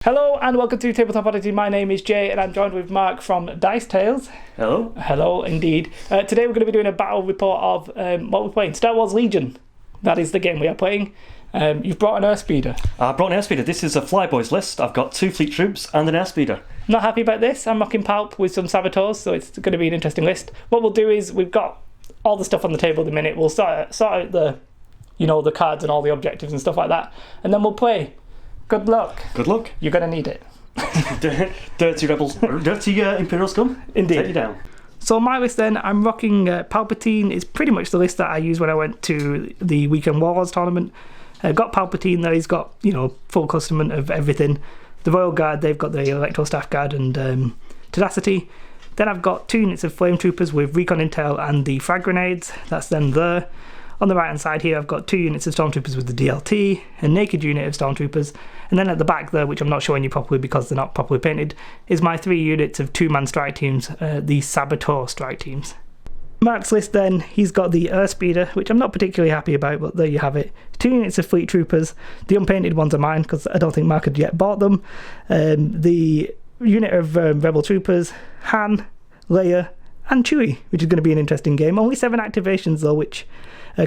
Hello and welcome to Tabletop Oddity. My name is Jay and I'm joined with Mark from Dice Tales. Hello. Hello indeed. Today we're going to be doing a battle report of what we're playing. Star Wars Legion. That is the game we are playing. You've brought an airspeeder. I brought an airspeeder. This is a flyboys list. I've got 2 fleet troops and an airspeeder. Not happy about this. I'm rocking Palp with some Saboteurs, so it's going to be an interesting list. What we'll do is we've got all the stuff on the table at the minute. We'll sort out the cards and all the objectives and stuff like that, and then we'll play. Good luck. Good luck. You're going to need it. Dirty rebels. Dirty Imperial scum. Indeed. Take you down. So my list then, I'm rocking Palpatine. Is pretty much the list that I used when I went to the Weekend Warlords tournament. Got Palpatine there. He's got, full complement of everything. The Royal Guard, they've got the Electoral Staff Guard and Tenacity. Then I've got 2 units of Flame Troopers with Recon Intel and the Frag Grenades. That's them there. On the right hand side here I've got 2 units of Stormtroopers with the DLT, a naked unit of Stormtroopers, and then at the back there, which I'm not showing you properly because they're not properly painted, is my 3 units of 2-man strike teams, the Saboteur strike teams. Mark's list then, he's got the Airspeeder, which I'm not particularly happy about, but there you have it. 2 units of Fleet Troopers, the unpainted ones are mine because I don't think Mark had yet bought them. The unit of Rebel Troopers, Han, Leia, and Chewie, which is going to be an interesting game. Only 7 activations though, which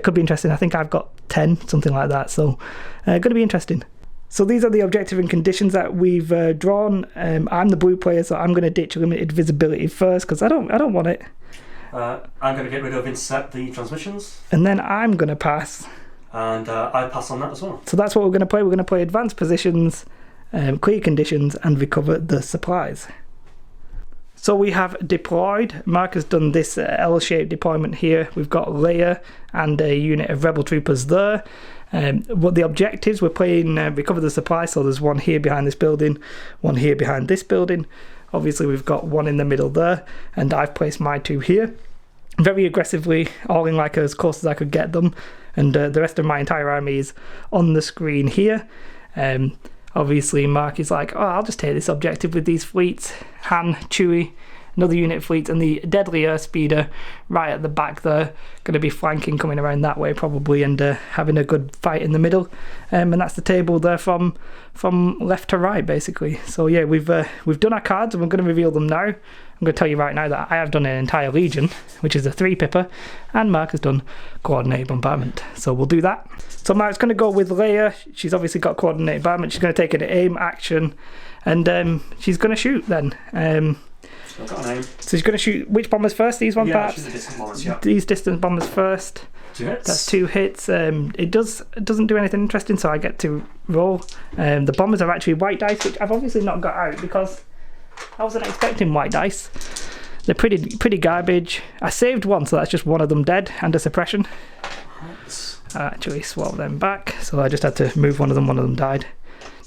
could be interesting. I think I've got 10, something like that, so going to be interesting. So these are the objective and conditions that we've drawn. I'm the blue player, so I'm going to ditch limited visibility first because I don't want it. I'm going to get rid of Inset the transmissions. And then I'm going to pass. And I pass on that as well. So that's what we're going to play. We're going to play advanced positions, clear conditions, and recover the supplies. So we have deployed. Mark has done this L-shaped deployment here. We've got Leia and a unit of Rebel Troopers there. What the objectives, we're playing recover the supply, so there's one here behind this building, one here behind this building. Obviously we've got one in the middle there, and I've placed my 2 here. Very aggressively, all in like as close as I could get them, and the rest of my entire army is on the screen here. Obviously Mark is like, I'll just take this objective with these fleets. Han, Chewie, another unit of fleets, and the deadly airspeeder right at the back there. Going to be flanking, coming around that way probably, and having a good fight in the middle. And that's the table there from left to right basically. So yeah, we've done our cards and we're going to reveal them now. I'm going to tell you right now that I have done an entire Legion, which is a 3-pipper, and Mark has done Coordinated Bombardment. So we'll do that. So Mark's going to go with Leia. She's obviously got Coordinated Bombardment. She's going to take an aim action, and she's going to shoot then. I've got an aim. So she's going to shoot which bombers first? These ones perhaps? The distant bombers, yeah. These distant bombers first. 2 hits. That's 2 hits. It doesn't do anything interesting, so I get to roll. The bombers are actually white dice, which I've obviously not got out because I wasn't expecting white dice. They're pretty garbage. I saved one, so that's just one of them dead and a suppression. I actually swapped them back, so I just had to move one of them died.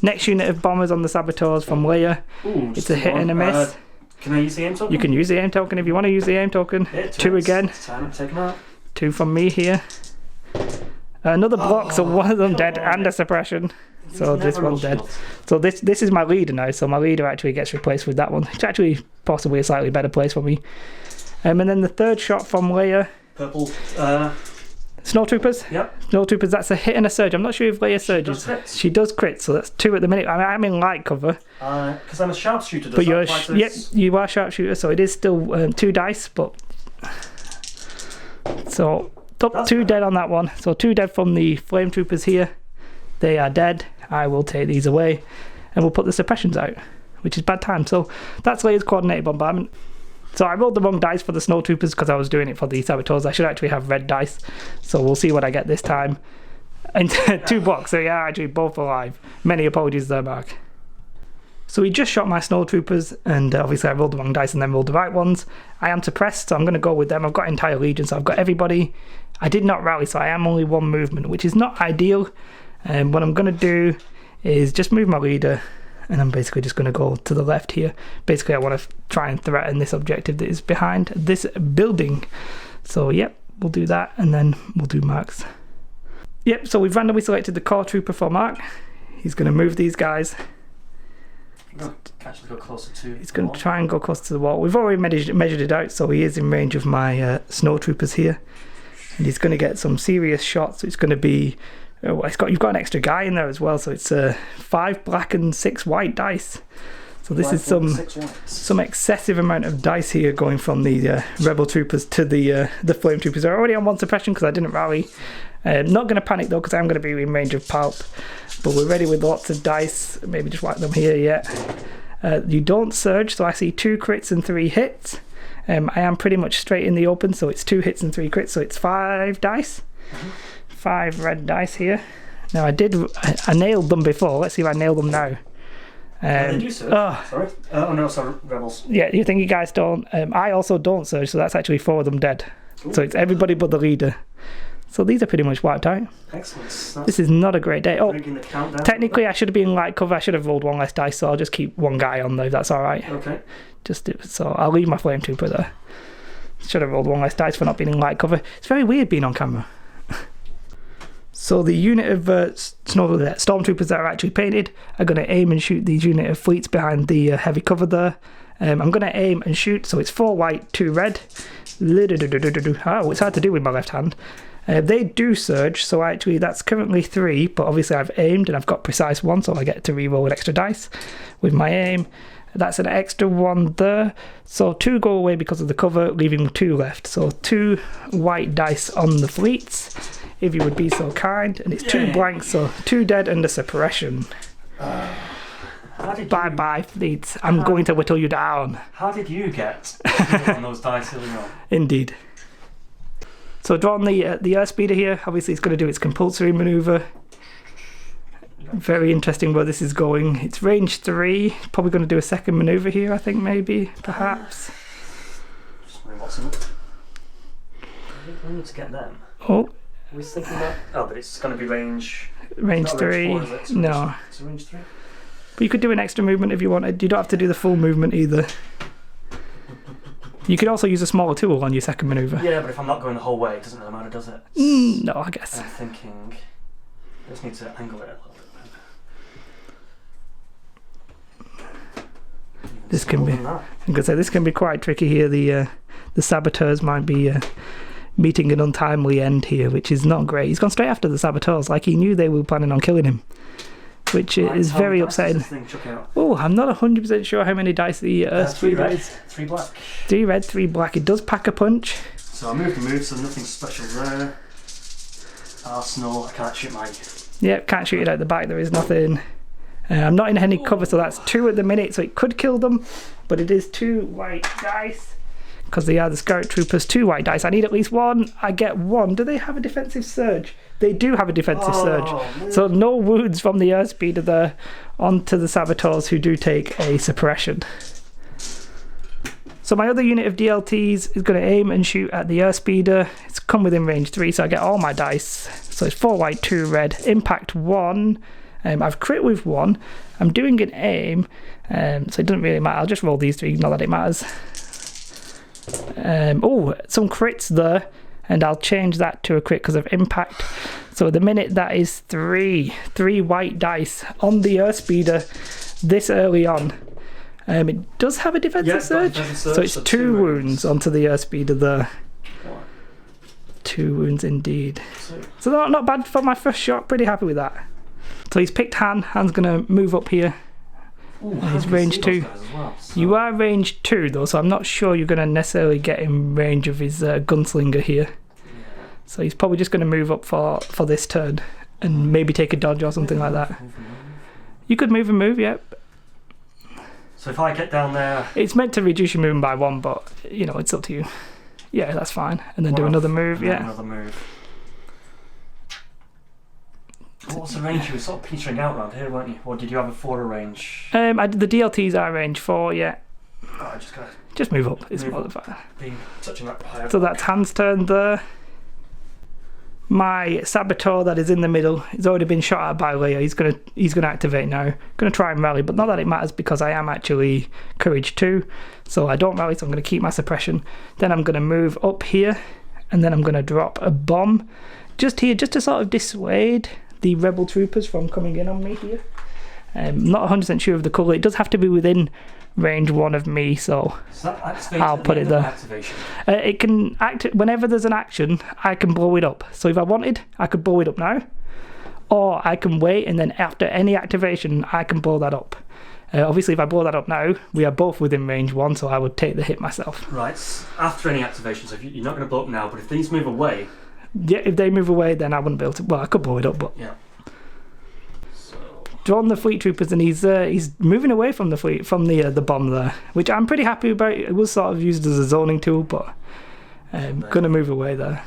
Next unit of bombers on the Saboteurs from Leia. Ooh, it's a hit and a miss. Can I use the aim token? You can use the aim token if you want to use the aim token. 2 again. Time to take them out. 2 from me here. Another block, so one of them dead and a suppression. So this one's dead. So this is my leader now, so my leader actually gets replaced with that one. It's actually possibly a slightly better place for me. And then the 3rd shot from Leia. Purple. Snowtroopers? Yep. Snowtroopers, that's a hit and a surge. I'm not sure if Leia surges. She does crit, so that's 2 at the minute. I'm in light cover. Because I'm a sharpshooter. But you are sharpshooter, so it is still 2 dice, but... So, top 2 dead on that one. So 2 dead from the Flame Troopers here. They are dead. I will take these away, and we'll put the suppressions out, which is bad time. So that's Leia's Coordinated Bombardment. So I rolled the wrong dice for the Snowtroopers because I was doing it for the Saboteurs. I should actually have red dice. So we'll see what I get this time. And 2 blocks, so yeah, actually both alive. Many apologies there, Mark. So he just shot my Snowtroopers, and obviously I rolled the wrong dice and then rolled the right ones. I am suppressed, so I'm going to go with them. I've got entire Legion, so I've got everybody. I did not rally, so I am only 1 movement, which is not ideal. What I'm going to do is just move my leader, and I'm basically just going to go to the left here. Basically I want to try and threaten this objective that is behind this building. So yep, we'll do that, and then we'll do Mark's. Yep, so we've randomly selected the Core Trooper for Mark. He's going to move these guys. Actually go closer to He's going to try and go close to the wall. We've already measured it out, so he is in range of my Snowtroopers here. And he's going to get some serious shots. It's going to be Oh, you've got an extra guy in there as well, so it's 5 black and 6 white dice. So this is some excessive amount of dice here going from the rebel troopers to the flame troopers. They're already on 1 suppression because I didn't rally. Not going to panic though because I'm going to be in range of Palp. But we're ready with lots of dice. Maybe just whack them here yet. You don't surge, so I see 2 crits and 3 hits. I am pretty much straight in the open, so it's 2 hits and 3 crits, so it's 5 dice. 5 red dice here. Now I nailed them before. Let's see if I nail them now. They do surge. Sorry. Oh no, sorry, rebels. Yeah, you think you guys don't? I also don't surge, so that's actually 4 of them dead. Ooh. So it's everybody but the leader. So these are pretty much wiped out. Excellent. This is not a great day. Oh, technically I I should have been in light cover. I should have rolled 1 less dice, so I'll just keep 1 guy on though. That's all right. Okay. So I'll leave my flame trooper there. Should have rolled 1 less dice for not being in light cover. It's very weird being on camera. So the unit of stormtroopers that are actually painted are going to aim and shoot these unit of fleets behind the heavy cover there. I'm going to aim and shoot, so it's 4 white, 2 red. Oh, it's hard to do with my left hand. They do surge, so actually that's currently 3, but obviously I've aimed and I've got precise 1, so I get to re-roll an extra dice with my aim. That's an extra 1 there. So 2 go away because of the cover, leaving 2 left. So 2 white dice on the fleets, if you would be so kind. And it's 2 blanks, so 2 dead and a suppression. Bye-bye, fleets. I'm going to whittle you down. How did you get on those dice early on? Indeed. So drawing the airspeeder here, obviously it's going to do its compulsory manoeuvre. Very interesting where this is going. It's range 3, probably going to do a second manoeuvre here, I think, maybe, perhaps. We need to get them. Oh. I was thinking about... Oh, but it's going to be range... Range 3, range 4, is it? no. It's range 3? But you could do an extra movement if you wanted. You don't have to do the full movement either. You could also use a smaller tool on your second manoeuvre. Yeah, but if I'm not going the whole way, it doesn't really matter, does it? No, I guess. I'm thinking... I just need to angle it a little bit. This can be... I'm going to say, this can be quite tricky here. The Saboteurs might be meeting an untimely end here, which is not great. He's gone straight after the Saboteurs, like he knew they were planning on killing him. Which is very upsetting. Oh, I'm not 100% sure how many dice the 3 red, 3 black. 3 red, 3 black. It does pack a punch. So I moved the move, so nothing special there. Arsenal, I can't shoot my... Yep, can't shoot it out the back, there is nothing. I'm not in any cover, so that's 2 at the minute, so it could kill them. But it is 2 white dice. Because they are the Scout Troopers, 2 white dice. I need at least 1. I get 1. Do they have a defensive surge? They do have a defensive surge. Man. So no wounds from the airspeeder there onto the Saboteurs, who do take a suppression. So my other unit of DLTs is going to aim and shoot at the airspeeder. It's come within range 3, so I get all my dice. So it's 4 white, 2 red. Impact 1. I've crit with 1. I'm doing an aim, so it doesn't really matter. I'll just roll these 3, not that it matters. Oh, some crits there, and I'll change that to a crit because of impact. So at the minute that is 3 white dice on the airspeeder this early on. It does have a defensive surge, so it's 2 wounds onto the airspeeder there. 2 wounds indeed. So not bad for my first shot, pretty happy with that. So he's picked Han. Han's going to move up here. Ooh, he's range 2. Well, so. You are range 2 though, so I'm not sure you're going to necessarily get in range of his gunslinger here. Yeah. So he's probably just going to move up for this turn and maybe take a dodge or something like that. You could move and move, yep. So if I get down there... It's meant to reduce your movement by 1, but, you know, it's up to you. Yeah, that's fine. And then do another move, yeah. Another move. What was the range? You were sort of petering out around here, weren't you? Or did you have a 4 range? The DLTs are range 4, yeah. Oh, I just gotta... Just move up. It's more than fine. Touching that higher. So that's Han's turn there. My Saboteur that is in the middle, he's already been shot at by Leia. He's gonna activate now. Gonna try and rally, but not that it matters because I am actually Courage 2, so I don't rally. So I'm gonna keep my suppression. Then I'm gonna move up here, and then I'm gonna drop a bomb just here, just to sort of dissuade the rebel troopers from coming in on me here. Not 100% sure of the colour. It does have to be within range 1 of me, so I'll put it there. It can act whenever there's an action. I can blow it up. So if I wanted, I could blow it up now, or I can wait and then after any activation I can blow that up. Obviously if I blow that up now, we are both within range 1, so I would take the hit myself. Right, after any activation, so if you're not going to blow up now, but if these move away... Yeah, if they move away then I wouldn't be able to, well I could blow it up, but... Yeah. So... Drawing the fleet troopers and he's moving away from the fleet, from the bomb there, which I'm pretty happy about. It was sort of used as a zoning tool, but gonna move away there.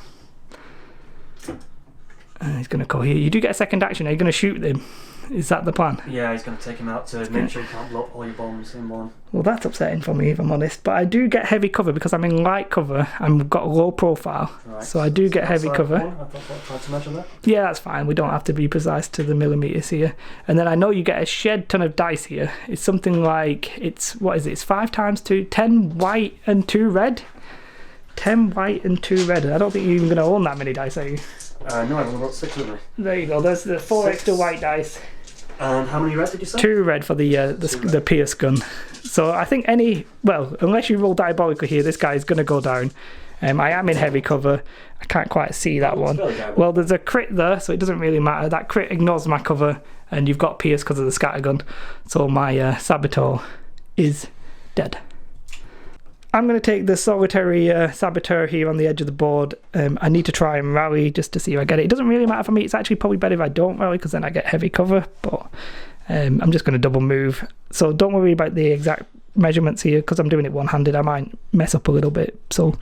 He's gonna call here. You do get a second action. Are you gonna shoot him? Is that the plan? Yeah, he's going to take him out to make sure you can't blow up all your bombs in one. Well, that's upsetting for me, if I'm honest. But I do get heavy cover because I'm in light cover. I've got low profile, Right. so I do get heavy cover. I tried to measure that. Yeah, that's fine. We don't have to be precise to the millimeters here. And then I know you get a shed ton of dice here. It's something like, what is it? It's 5 times 2, 10 white and 2 red. 10 white and 2 red. I don't think you're even going to own that many dice, are you? No, I've only got 6 with me. There you go. There's the 4 6. extra white dice. And how many red did you say? 2 red for the Pierce gun. So I think unless you roll diabolically here, this guy is going to go down. I am in heavy cover. I can't quite see that one. Well, there's a crit there, so it doesn't really matter. That crit ignores my cover, and you've got Pierce because of the scattergun. So my Saboteur is dead. I'm going to take the solitary Saboteur here on the edge of the board. I need to try and rally just to see if I get it. It doesn't really matter for me. It's actually probably better if I don't rally because then I get heavy cover. But I'm just going to double move. So don't worry about the exact measurements here because I'm doing it one-handed. I might mess up a little bit. So,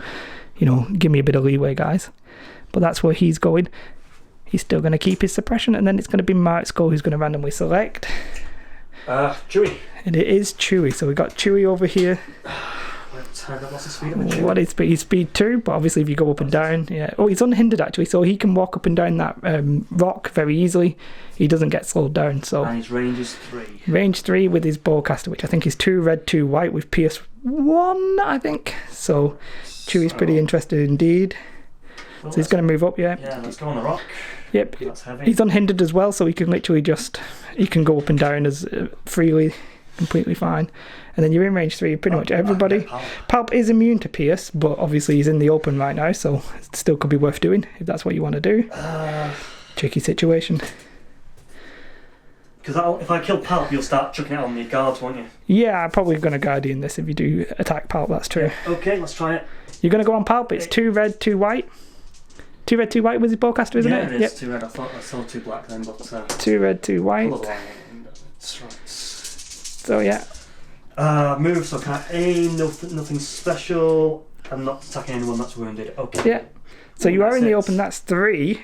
give me a bit of leeway, guys. But that's where he's going. He's still going to keep his suppression. And then it's going to be Mark Skull who's going to randomly select. Chewie. And it is Chewie. So we've got Chewie over here. What's his speed? What is speed? He's speed 2, but obviously if you go up and down, yeah. Oh, he's unhindered actually, so he can walk up and down that rock very easily. He doesn't get slowed down. So and his range is 3. Range 3 with his bowcaster, which I think is 2 red, 2 white with Pierce 1, I think. So Chewie's pretty interested indeed. Well, so he's going to move up, yeah. Yeah, let's go on the rock. Yep. That's heavy. He's unhindered as well, so he can literally he can go up and down as freely, completely fine. And then you're in range 3, pretty much everybody. Palp is immune to Pierce, but obviously he's in the open right now, so it still could be worth doing if that's what you want to do. Tricky situation. Because if I kill Palp, you'll start chucking it on the guards, won't you? Yeah, I'm probably going to Guardian this if you do attack Palp, that's true. Yeah. Okay, let's try it. You're going to go on Palp, it's 2 red, 2 white. 2 red, 2 white with his bowcaster, isn't it? Yeah, it is. Yep. 2 red. I thought I saw 2 black then, but... 2 red, 2 white. That's right. So, yeah. Move, so can I aim? Nothing special. I'm not attacking anyone that's wounded. Okay. Yeah. So you are in the open, that's 3.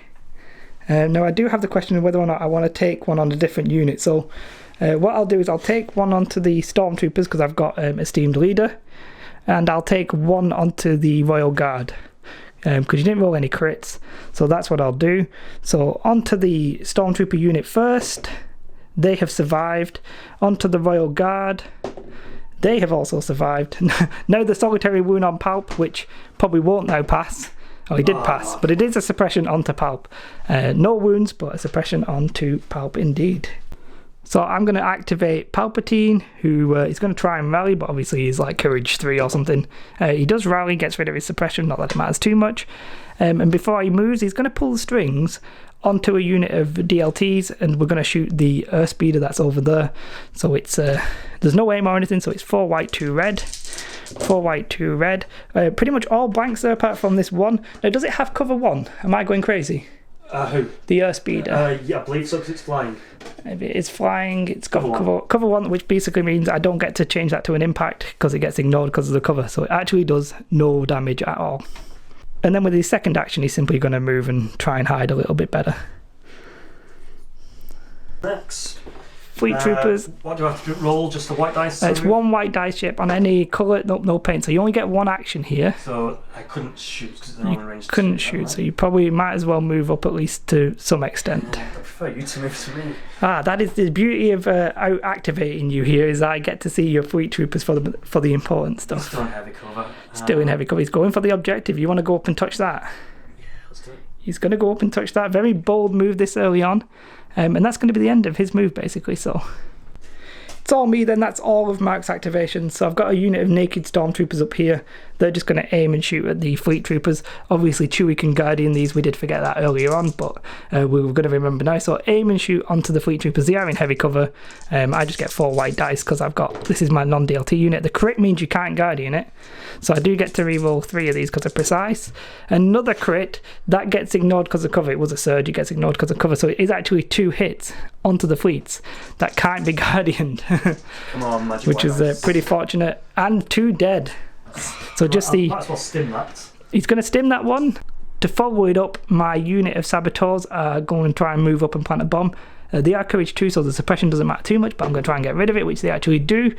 Now I do have the question of whether or not I want to take one on a different unit. So what I'll do is I'll take one onto the Stormtroopers because I've got Esteemed Leader. And I'll take one onto the Royal Guard. Because you didn't roll any crits. So that's what I'll do. So onto the Stormtrooper unit first. They have survived. Onto the Royal Guard. They have also survived. Now the solitary wound on Palp, which probably won't now pass. Oh, he did pass, but it is a suppression onto Palp. No wounds, but a suppression onto Palp indeed. So I'm going to activate Palpatine, who is going to try and rally, but obviously he's like Courage 3 or something. He does rally, gets rid of his suppression, not that it matters too much. And before he moves, he's going to pull the strings onto a unit of DLTs, and we're going to shoot the Earth Speeder that's over there. So it's there's no aim or anything, so it's 4 white, 2 red. 4 white, 2 red. Pretty much all blanks there apart from this one. Now, does it have cover 1? Am I going crazy? Who? The Earth Speeder. Yeah, I believe so because it's flying. Maybe it's flying. It's got cover 1, which basically means I don't get to change that to an impact because it gets ignored because of the cover. So it actually does no damage at all. And then with his second action, he's simply going to move and try and hide a little bit better. Next. Fleet Troopers. What do I have to roll? Just the white dice? It's 1 white dice chip on any colour, no paint. So you only get 1 action here. So I couldn't shoot because they're on range. Couldn't shoot, so you probably might as well move up at least to some extent. I prefer you to move to me. That is the beauty of out-activating you here, is I get to see your Fleet Troopers for the important stuff. Still in heavy cover. Still in heavy cover. He's going for the objective. You want to go up and touch that? Yeah, let's do it. He's going to go up and touch that. Very bold move this early on. And that's going to be the end of his move, basically. So It's all me then, that's all of Mark's activations. So I've got a unit of naked stormtroopers up here. They're just going to aim and shoot at the fleet troopers. Obviously Chewie can guardian these, we did forget that earlier on, but we were going to remember now. So aim and shoot onto the fleet troopers. They are in heavy cover. I just get 4 white dice because I've got, this is my non-DLT unit. The crit means you can't guardian it. So I do get to reroll 3 of these because they're precise. Another crit, that gets ignored because of cover. It was a surge, it gets ignored because of cover. So it is actually 2 hits onto the fleets that can't be guardianed. Come on, magic which is pretty fortunate. And 2 dead. So just the... Might as well stim that. He's going to stim that one. To follow it up, my unit of saboteurs are going to try and move up and plant a bomb. They are courage 2, so the suppression doesn't matter too much, but I'm going to try and get rid of it, which they actually do,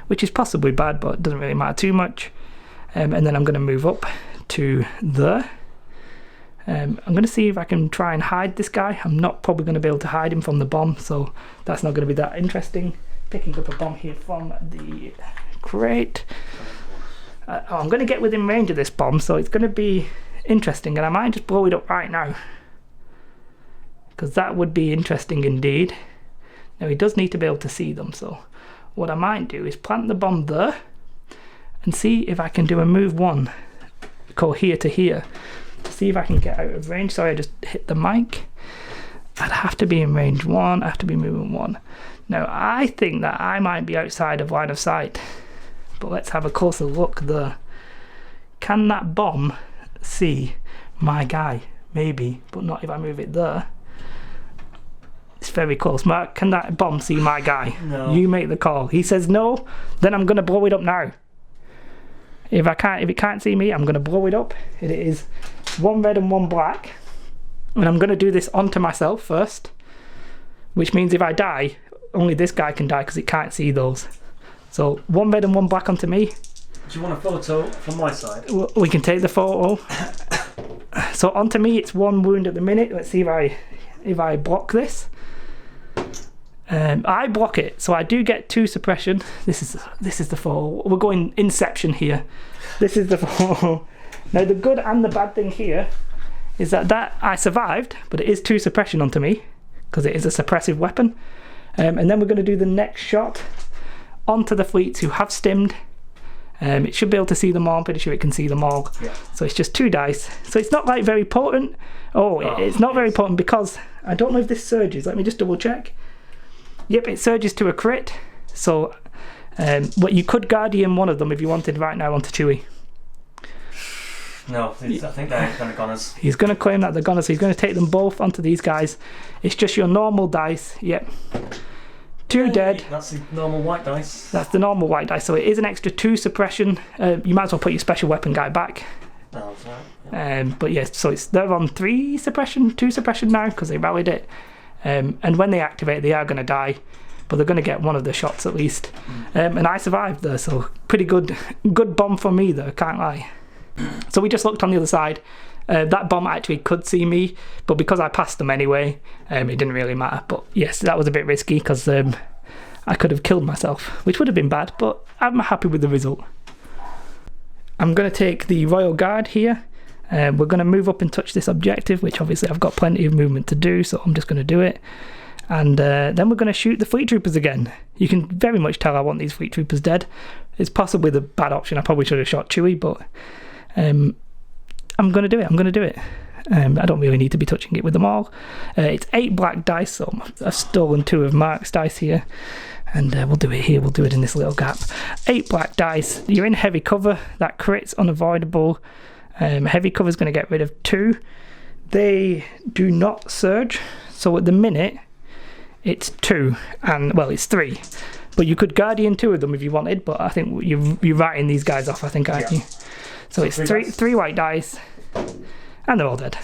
which is possibly bad, but it doesn't really matter too much. And then I'm going to move up to there. I'm going to see if I can try and hide this guy. I'm not probably going to be able to hide him from the bomb, so that's not going to be that interesting. Picking up a bomb here from the crate. I'm going to get within range of this bomb, so it's going to be interesting, and I might just blow it up right now, because that would be interesting indeed. Now he does need to be able to see them, so what I might do is plant the bomb there and see if I can do a move 1, call here to here, to see if I can get out of range. Sorry, I just hit the mic. I'd have to be in range 1, I have to be moving 1. Now I think that I might be outside of line of sight, but let's have a closer look there. Can that bomb see my guy? Maybe, but not if I move it there. It's very close. Mark, can that bomb see my guy? No. You make the call. He says no, then I'm going to blow it up now. If it can't see me, I'm going to blow it up. It is 1 red and 1 black. And I'm going to do this onto myself first, which means if I die, only this guy can die because it can't see those. So 1 red and 1 black onto me. Do you want a photo from my side? We can take the photo. So onto me, it's 1 wound at the minute. Let's see if I block this. I block it, so I do get 2 suppression. This is the photo. We're going Inception here. This is the photo. Now the good and the bad thing here is that I survived, but it is 2 suppression onto me because it is a suppressive weapon. And then we're going to do the next shot onto the fleets who have stimmed. It should be able to see them all. I'm pretty sure it can see them all. Yeah. So it's just 2 dice. So it's not like very potent. It's not very potent because I don't know if this surges. Let me just double check. Yep, it surges to a crit. So but you could guardian one of them if you wanted right now onto Chewie. No, I think they're going to goners. He's going to claim that they're goners, so he's going to take them both onto these guys. It's just your normal dice. Yep. 2 dead. That's the normal white dice. That's the normal white dice, so it is an extra 2 suppression. You might as well put your special weapon guy back. Oh, that's right. Yeah. But yes, so they're on 3 suppression, 2 suppression now because they rallied it. And when they activate, they are going to die, but they're going to get one of the shots at least. And I survived there, so pretty good bomb for me there, can't lie. So we just looked on the other side. That bomb actually could see me, but because I passed them anyway, it didn't really matter. But yes, that was a bit risky because I could have killed myself, which would have been bad, but I'm happy with the result. I'm going to take the Royal Guard here. We're going to move up and touch this objective, which obviously I've got plenty of movement to do, so I'm just going to do it. And then we're going to shoot the fleet troopers again. You can very much tell I want these fleet troopers dead. It's possibly the bad option. I probably should have shot Chewie, but I'm going to do it. I don't really need to be touching it with them all. It's 8 black dice, so I've stolen 2 of Mark's dice here. And we'll do it here, we'll do it in this little gap. 8 black dice, you're in heavy cover, that crit's unavoidable. Heavy cover is going to get rid of 2. They do not surge, so at the minute it's 2, and well, it's 3. But you could guardian 2 of them if you wanted, but I think you're writing these guys off, I think, aren't you? So it's 3 white dice, and they're all dead.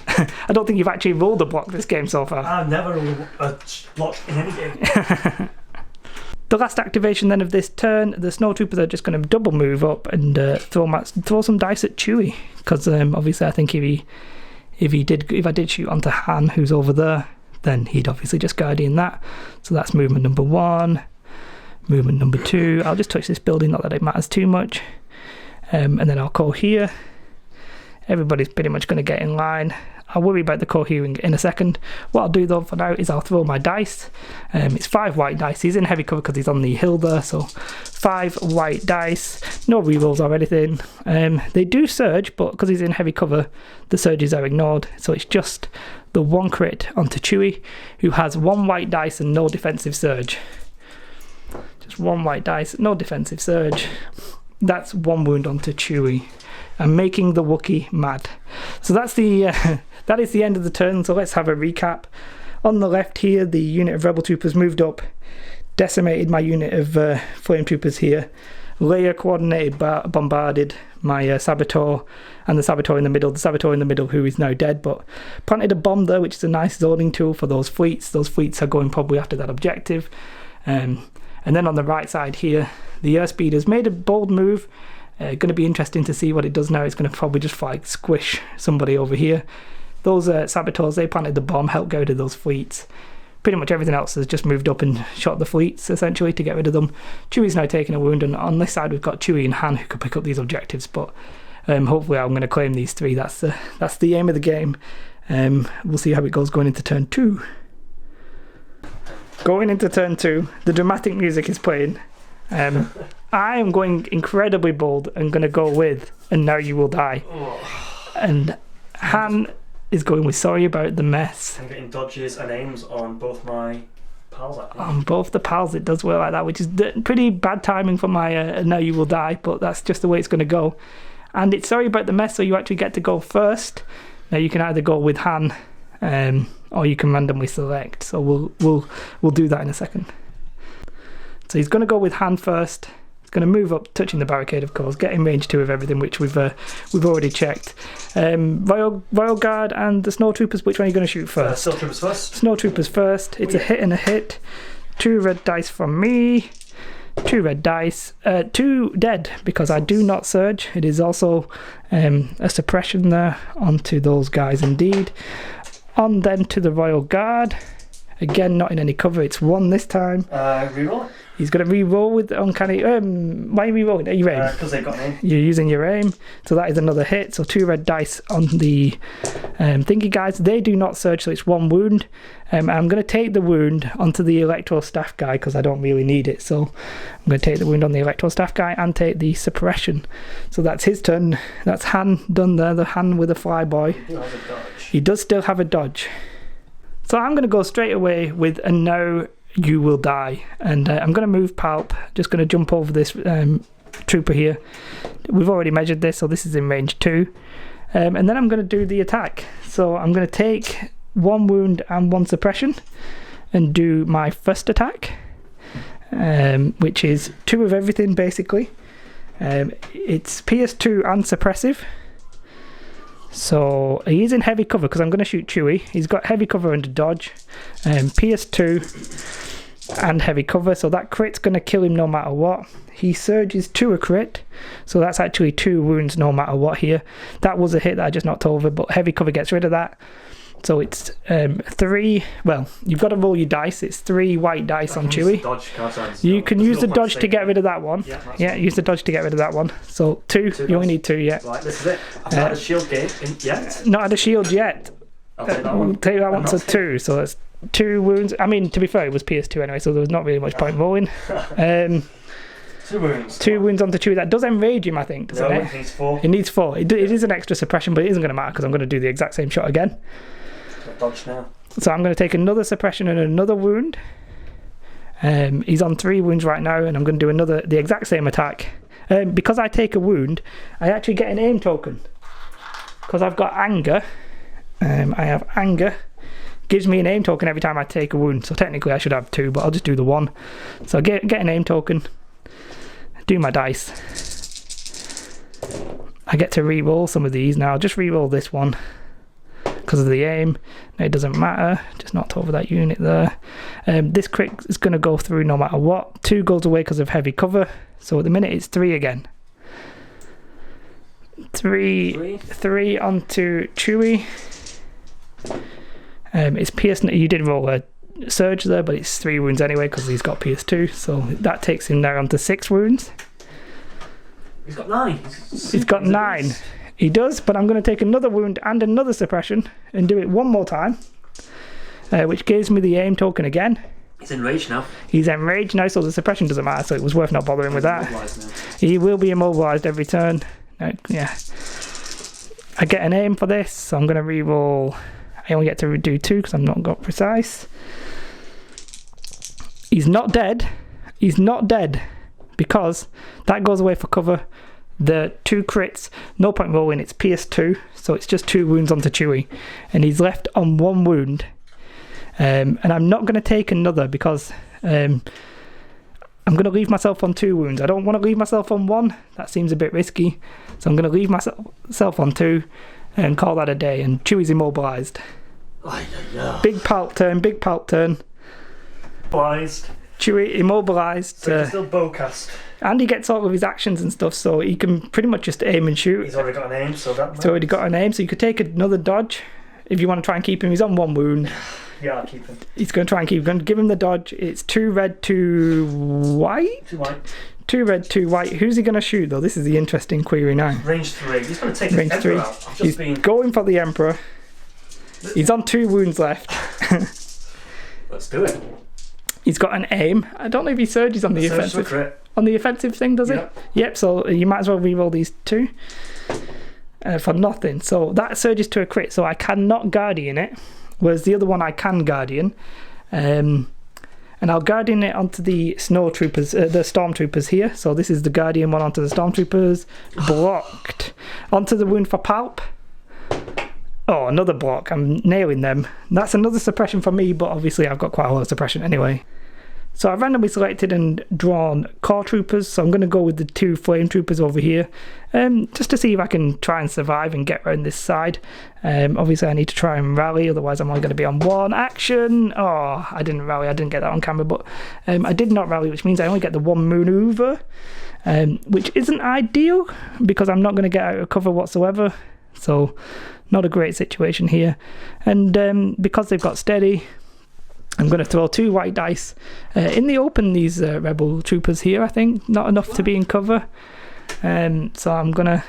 I don't think you've actually rolled a block this game so far. I've never rolled a block in any game. The last activation then of this turn, the snowtroopers are just going to double move up and throw some dice at Chewie, because obviously I think if I did shoot onto Han, who's over there, then he'd obviously just guardian that. So that's movement number 1, movement number 2. I'll just touch this building, not that it matters too much, and then I'll call here. Everybody's pretty much going to get in line. I'll worry about the cohering in a second. What I'll do though for now is I'll throw my dice. It's 5 white dice. He's in heavy cover because he's on the hill there, so 5 white dice. No rerolls or anything. They do surge, but because he's in heavy cover, the surges are ignored. So it's just the 1 crit onto Chewie, who has 1 white dice and no defensive surge. Just 1 white dice, no defensive surge. That's 1 wound onto Chewie. And making the Wookiee mad. So that's the that is the end of the turn. So let's have a recap. On the left here, the unit of Rebel Troopers moved up, decimated my unit of Flame Troopers here. Leia coordinated bombarded my Saboteur and the Saboteur in the middle. The Saboteur in the middle, who is now dead, but planted a bomb there, which is a nice zoning tool for those fleets. Those fleets are going probably after that objective. And then on the right side here, the Airspeeders made a bold move. Going to be interesting to see what it does now. It's going to probably just like squish somebody over here. Those Saboteurs, they planted the bomb, helped go to those fleets. Pretty much everything else has just moved up and shot the fleets essentially to get rid of them. Chewie's now taking a wound, and on this side we've got Chewie and Han who could pick up these objectives, but hopefully I'm going to claim these 3. That's the aim of the game. We'll see how it goes going into turn 2. Going into turn 2, the dramatic music is playing. I am going incredibly bold and going to go with "And Now You Will Die." And Han is going with "Sorry About the Mess." I'm getting dodges and aims on both my pals, I think. On both the pals it does work like that, which is pretty bad timing for my "And Now You Will Die," but that's just the way it's going to go. And it's "Sorry About the Mess," so you actually get to go first. Now you can either go with Han or you can randomly select, so we'll do that in a second. So he's going to go with Han first. He's going to move up, touching the barricade, of course, getting range 2 of everything, which we've already checked. Royal Guard and the Snow Troopers, which one are you going to shoot first? Snow Troopers first. Snow Troopers first. It's a hit and a hit. 2 red dice from me. 2 red dice. 2 dead, because I do not surge. It is also a suppression there onto those guys indeed. On then to the Royal Guard. Again, not in any cover. It's 1 this time. Reroll it. He's going to re-roll with uncanny. Why are you re-rolling? Are you aim? Because they've got an aim. You're using your aim, so that is another hit. So 2 red dice on the thingy guys. They do not surge, so it's 1 wound. I'm going to take the wound onto the Electoral Staff guy because I don't really need it. So I'm going to take the wound on the Electoral Staff guy and take the suppression. So that's his turn. That's Han done there. The Han with a flyboy. He has a dodge. He does still have a dodge. So I'm going to go straight away with "And Now You Will Die," and I'm going to move Palp. Just going to jump over this trooper here. We've already measured this, so this is in range 2. And then I'm going to do the attack. So I'm going to take 1 wound and 1 suppression and do my first attack, which is 2 of everything basically. It's PS2 and suppressive. So he is in heavy cover because I'm going to shoot Chewie. He's got heavy cover and a dodge. PS2 and heavy cover, so that crit's going to kill him no matter what. He surges to a crit, so that's actually 2 wounds no matter what here. That was a hit that I just knocked over, but heavy cover gets rid of that. So it's 3, well, you've got to roll your dice. It's 3 white dice on Chewie. You can use the dodge to get rid of that one. Yeah, use the dodge to get rid of that one. So 2, you only need 2, yeah. Right, this is it. I've not had a shield game yet. Not had a shield yet. I'll take that one. We'll take that one, so 2. So that's 2 wounds. I mean, to be fair, it was PS2 anyway, so there was not really much point rolling. 2 wounds. 2 wounds onto Chewie. That does enrage him, I think, doesn't it? It needs 4. It needs 4. It is an extra suppression, but it isn't going to matter because I'm going to do the exact same shot again. Dodge now. So I'm going to take another suppression and another wound. He's on 3 wounds right now, and I'm going to do the exact same attack. Because I take a wound, I actually get an aim token. Because I've got anger. I have anger. Gives me an aim token every time I take a wound. So technically I should have 2, but I'll just do the 1. So I get an aim token. Do my dice. I get to re-roll some of these. Now I'll just re-roll this one because of the aim. No, it doesn't matter. Just knocked over that unit there. This crit is going to go through no matter what. 2 goes away because of heavy cover. So at the minute it's 3 again. 3 onto Chewie. It's PS. You did roll a surge there, but it's 3 wounds anyway because he's got PS2. So that takes him now onto 6 wounds. He's got 9. He's got 9. He does, but I'm going to take another wound and another suppression and do it one more time, which gives me the aim token again. He's enraged now. He's enraged now, so the suppression doesn't matter, so it was worth not bothering with that. He will be immobilised every turn. Yeah. I get an aim for this, so I'm going to re-roll. I only get to do 2 because I've not got precise. He's not dead. He's not dead because that goes away for cover. The 2 crits, no point rolling, it's Pierce 2, so it's just 2 wounds onto Chewie. And he's left on 1 wound. And I'm not going to take another because I'm going to leave myself on 2 wounds. I don't want to leave myself on 1. That seems a bit risky. So I'm going to leave myself on 2 and call that a day. And Chewie's immobilised. Big Palp turn, big Palp turn. Immobilised. Chewie immobilised. So he can still bowcast. And he gets all of his actions and stuff, so he can pretty much just aim and shoot. He's already got an aim, so that He's already got an aim, so you could take another dodge if you want to try and keep him. He's on 1 wound. Yeah, I'll keep him. He's going to try and keep him. Going to give him the dodge. It's 2 red, 2 white. 2 white. 2 red, 2 white. Who's he going to shoot though? This is the interesting query now. Range 3. He's going to take the Emperor out. He's going for the Emperor. He's on 2 wounds left. Let's do it. He's got an aim. I don't know if he surges on the offensive. On the offensive thing, does it? Yep. So you might as well re-roll these 2 for nothing. So that surges to a crit. So I cannot Guardian it, whereas the other one I can Guardian. And I'll Guardian it onto the Snow Troopers, the Stormtroopers here. So this is the Guardian one onto the Stormtroopers. Blocked. Onto the wound for Palp. Oh, another block. I'm nailing them. That's another suppression for me, but obviously I've got quite a lot of suppression anyway. So I've randomly selected and drawn Core Troopers, so I'm going to go with the 2 Flame Troopers over here, just to see if I can try and survive and get around this side. Obviously I need to try and rally, otherwise I'm only going to be on 1 action. Oh, I didn't rally, I didn't get that on camera, but I did not rally, which means I only get the 1 maneuver, which isn't ideal, because I'm not going to get out of cover whatsoever, so not a great situation here. And because they've got steady, I'm going to throw 2 white dice in the open. These rebel troopers here, I think, not enough to be in cover. So I'm going to,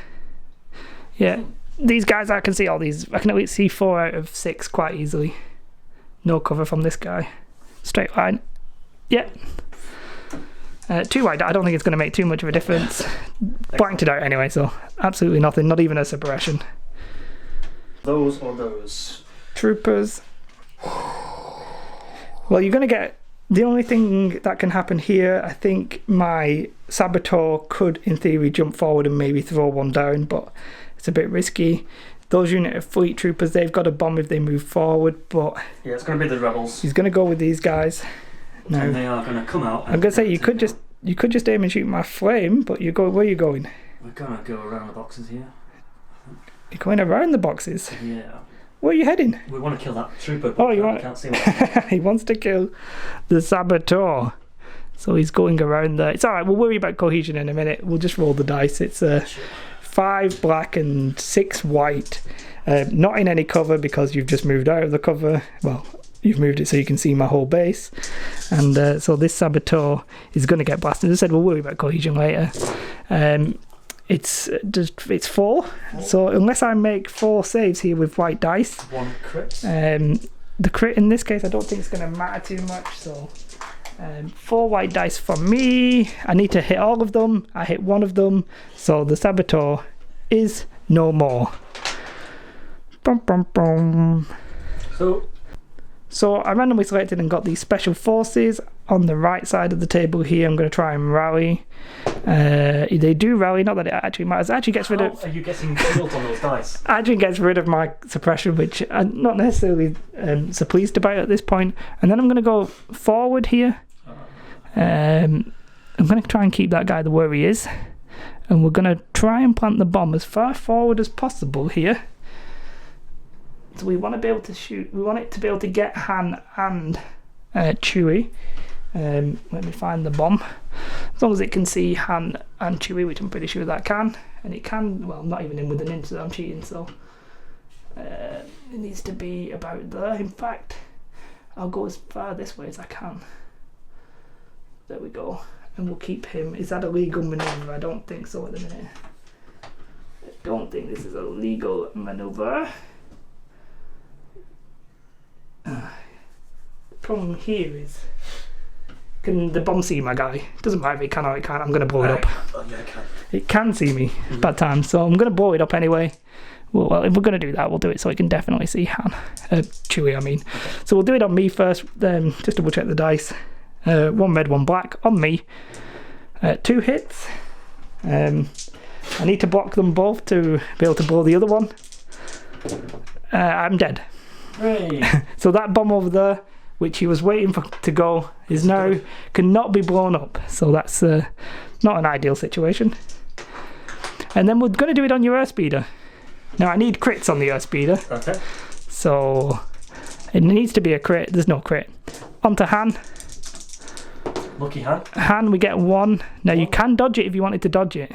yeah, these guys, I can see all these. I can at least see 4 out of 6 quite easily. No cover from this guy. Straight line. Yeah. 2 white. I don't think it's going to make too much of a difference. Blanked it out anyway, so absolutely nothing. Not even a suppression. Those or those? Troopers. Well, you're going to get... The only thing that can happen here, I think my Saboteur could, in theory, jump forward and maybe throw 1 down, but it's a bit risky. Those unit of Fleet Troopers, they've got a bomb if they move forward, but... Yeah, it's going to be the Rebels. He's going to go with these guys. No. And they are going to come out... I'm going to say, you could just aim and shoot my flame, but you go. Where are you going? We're going to go around the boxes here. You're going around the boxes? Yeah. Where are you heading? We want to kill that trooper, but can't see what he wants to kill the Saboteur. So he's going around there. It's alright, we'll worry about cohesion in a minute. We'll just roll the dice. It's 5 black and 6 white. Not in any cover because you've just moved out of the cover. Well, you've moved it so you can see my whole base. And so this Saboteur is going to get blasted. As I said, we'll worry about cohesion later. It's 4, so unless I make 4 saves here with white dice, 1 crit. The crit in this case I don't think it's going to matter too much, so 4 white dice for me. I need to hit all of them. I hit 1 of them, so the Saboteur is no more. Bum, bum, bum. So I randomly selected and got these special forces on the right side of the table here. I'm going to try and rally. They do rally, not that it actually matters. It actually gets rid of... Are you getting killed on those dice? Actually gets rid of my suppression, which I'm not necessarily so pleased about at this point. And then I'm going to go forward here. I'm going to try and keep that guy where he is. And we're going to try and plant the bomb as far forward as possible here. So we want to be able to shoot. We want it to be able to get Han and Chewie. Let me find the bomb. As long as it can see Han and Chewie, which I'm pretty sure that can. And it can, well, not even in with an inch, so I'm cheating, so it needs to be about there. In fact, I'll go as far this way as I can. There we go. And we'll keep him. Is that a legal maneuver? I don't think so at the minute. don't think this is a legal maneuver. Problem here is, can the bomb see my guy? Doesn't matter if it can or it can't. I'm going to blow it up. Oh yeah, it can. It can see me. Bad time. So I'm going to blow it up anyway. Well, if we're going to do that, we'll do it so it can definitely see Han. Chewie, I mean. Okay. So we'll do it on me first. Just double check the dice. 1 red, 1 black on me. 2 hits. I need to block them both to be able to blow the other one. I'm dead. Hey. So that bomb over there, which he was waiting for to go, is now cannot be blown up. So that's not an ideal situation. And then we're going to do it on your airspeeder. Now I need crits on the airspeeder. Okay. So it needs to be a crit. There's no crit. Onto Han. Lucky Han. Han, we get 1. Now you can dodge it if you wanted to dodge it.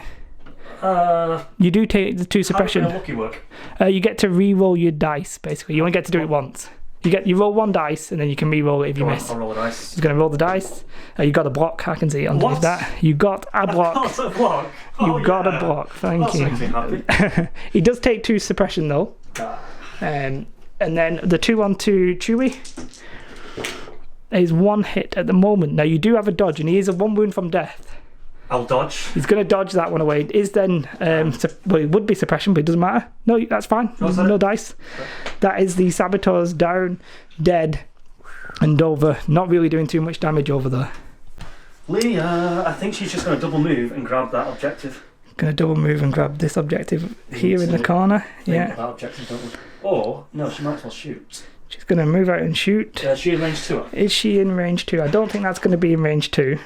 You do take the 2 suppression. How does lucky work? You get to re-roll your dice, basically. You only get to do it once. You roll 1 dice and then you can re-roll it if you miss. I'll roll a dice. He's going to roll the dice. You got a block. I can see it underneath that. You got a block. I got a block. You got a block. Thank you. That makes me happy. He does take 2 suppression though. And then the 2 onto Chewie is 1 hit at the moment. Now you do have a dodge and he is a 1 wound from death. I'll dodge. He's going to dodge that one away. It is then, well, it would be suppression, but it doesn't matter. No, that's fine. No dice. Okay. That is the Saboteurs down, dead, and over. Not really doing too much damage over there. Leah, I think she's just going to double move and grab that objective. Going to double move and grab this objective here in the corner. Yeah. That objective, don't we? Or, no, she might as well shoot. She's going to move out and shoot. Is she in range 2? Is she in range 2? I don't think that's going to be in range 2.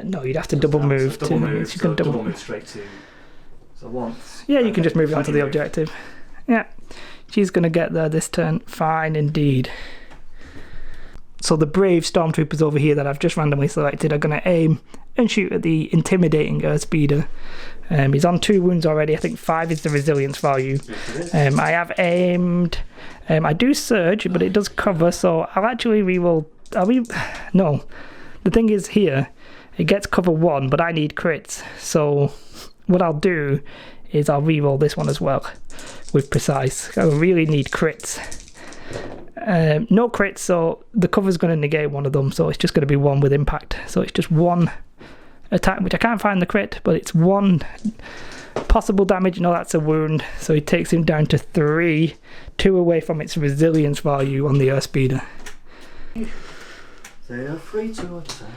No, you'd have to double move. So double move, so double move straight to. So once. Yeah, you can just move it onto the objective. Yeah, she's going to get there this turn. Fine indeed. So the brave stormtroopers over here that I've just randomly selected are going to aim and shoot at the intimidating airspeeder. He's on 2 wounds already. I think 5 is the resilience value. Yes, I have aimed. I do surge, but it does cover, so I'll actually reroll. No. The thing is here, it gets cover 1, but I need crits. So what I'll do is I'll reroll this one as well with precise. I really need crits. No crits, so the cover's going to negate one of them, so it's just going to be 1 with impact. So it's just 1 attack, which I can't find the crit, but it's 1 possible damage. No, that's a wound, so it takes him down to 3, 2 away from its resilience value on the airspeeder. They are free to attack.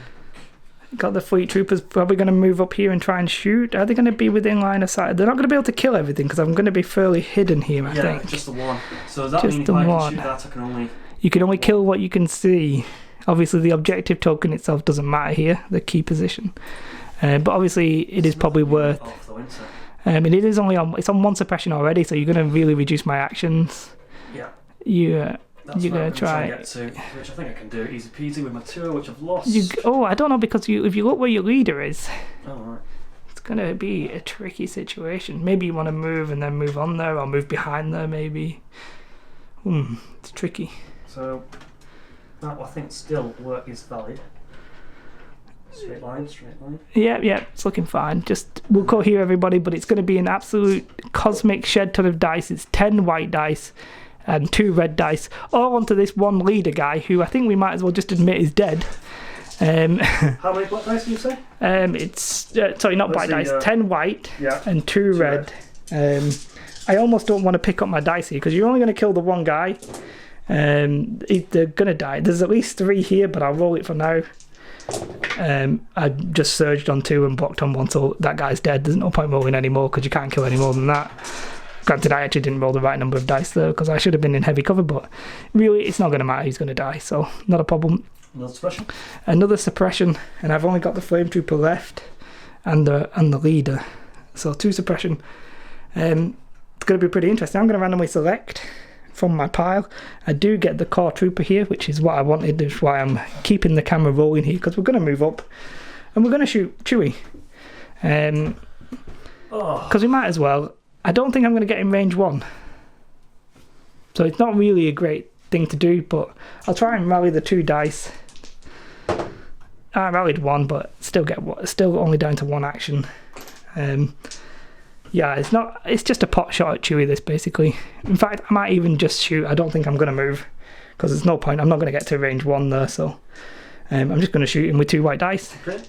Got the fleet troopers probably going to move up here and try and shoot. Are they going to be within line of sight? They're not going to be able to kill everything because I'm going to be fairly hidden here, I think. Yeah, just the 1. So does that just mean if the I one. can shoot that, I can only... You can only kill what you can see. Obviously, the objective token itself doesn't matter here, the key position. But obviously, it is probably worth... it is only on... It's on 1 suppression already, so you're going to really reduce my actions. Yeah. You're going to try get to, which I think I can do easy peasy with my 2, which I've lost. I don't know, because if you look where your leader is, oh, right. It's going to be a tricky situation. Maybe you want to move and then move on there, or move behind there, maybe. It's tricky. So, that I think still work is valid. Straight line. Yeah, it's looking fine. We'll go here, everybody, but it's going to be an absolute cosmic shed ton of dice. It's 10 white dice and 2 red dice, all onto this 1 leader guy, who I think we might as well just admit is dead. How many black dice do you say? It's sorry, not white dice. 10 white and 2 red. I almost don't want to pick up my dice here because you're only going to kill the 1 guy. They're going to die. There's at least 3 here, but I'll roll it for now. I just surged on 2 and blocked on 1, so that guy's dead. There's no point rolling anymore because you can't kill any more than that. Granted, I actually didn't roll the right number of dice there because I should have been in heavy cover, but really it's not going to matter. He's going to die, so not a problem. Another suppression, and I've only got the flame trooper left and the leader, so 2 suppression. It's going to be pretty interesting. I'm going to randomly select from my pile. I do get the core trooper here, which is what I wanted. Is why I'm keeping the camera rolling here, because we're going to move up and we're going to shoot Chewie. Because we might as well. I don't think I'm going to get in range 1, so it's not really a great thing to do, but I'll try and rally the 2 dice. I rallied 1, but still only down to 1 action. Yeah, it's just a pot shot at Chewie, this, basically. In fact, I might even just shoot. I don't think I'm going to move, because there's no point. I'm not going to get to range 1 there, so I'm just going to shoot him with 2 white dice. Okay.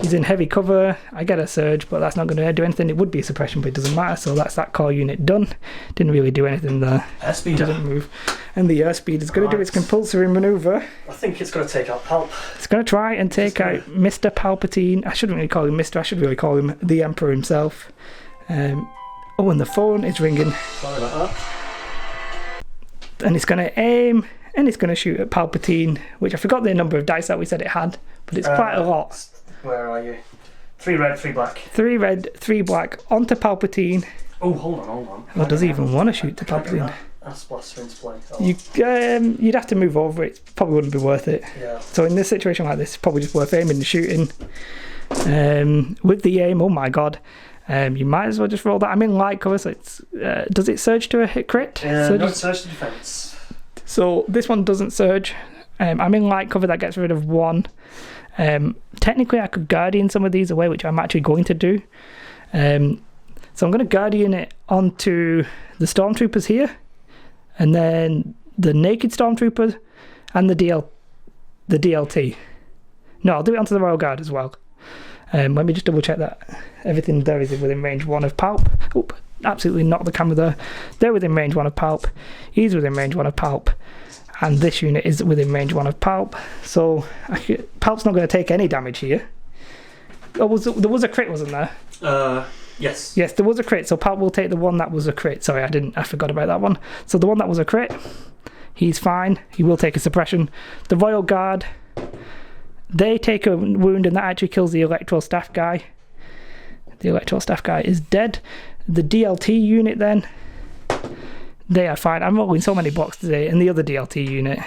He's in heavy cover. I get a surge, but that's not going to do anything. It would be a suppression, but it doesn't matter. So that's that core unit done. Didn't really do anything there. Airspeeder. Doesn't move. And the airspeed is going to do its compulsory manoeuvre. I think it's going to take out Palp. It's going to try and take out Mr. Palpatine. I shouldn't really call him Mr. I should really call him the Emperor himself. Oh, and the phone is ringing. Sorry about that. And it's going to aim, and it's going to shoot at Palpatine, which I forgot the number of dice that we said it had, but it's quite a lot. Where are you? 3 red, 3 black. 3 red, 3 black onto Palpatine. Oh, hold on. Or does he even want to shoot to Palpatine? That's blasphemous play. Oh. You'd have to move over. It probably wouldn't be worth it. Yeah. So in this situation like this, it's probably just worth aiming and shooting. With the aim, oh my god, you might as well just roll that. I'm in light cover, so it's does it surge to a hit crit? No, it surge to defense. So this one doesn't surge. I'm in light cover, that gets rid of 1. Technically I could Guardian some of these away, which I'm actually going to do. So I'm going to Guardian it onto the Stormtroopers here, and then the naked Stormtrooper and the DLT. No, I'll do it onto the Royal Guard as well. Let me just double check that everything there is within range 1 of Palp. Oop, absolutely not the camera there. They're within range 1 of Palp. He's within range 1 of Palp. And this unit is within range 1 of Palp. So Palp's not going to take any damage here. Oh, there was a crit, wasn't there? Yes. Yes, there was a crit, so Palp will take the one that was a crit. Sorry, I forgot about that one. So the one that was a crit, he's fine. He will take a suppression. The Royal Guard, they take a wound, and that actually kills the Electoral Staff guy. The Electoral Staff guy is dead. The DLT unit then, they are fine. I'm rolling so many blocks today. And the other DLT unit,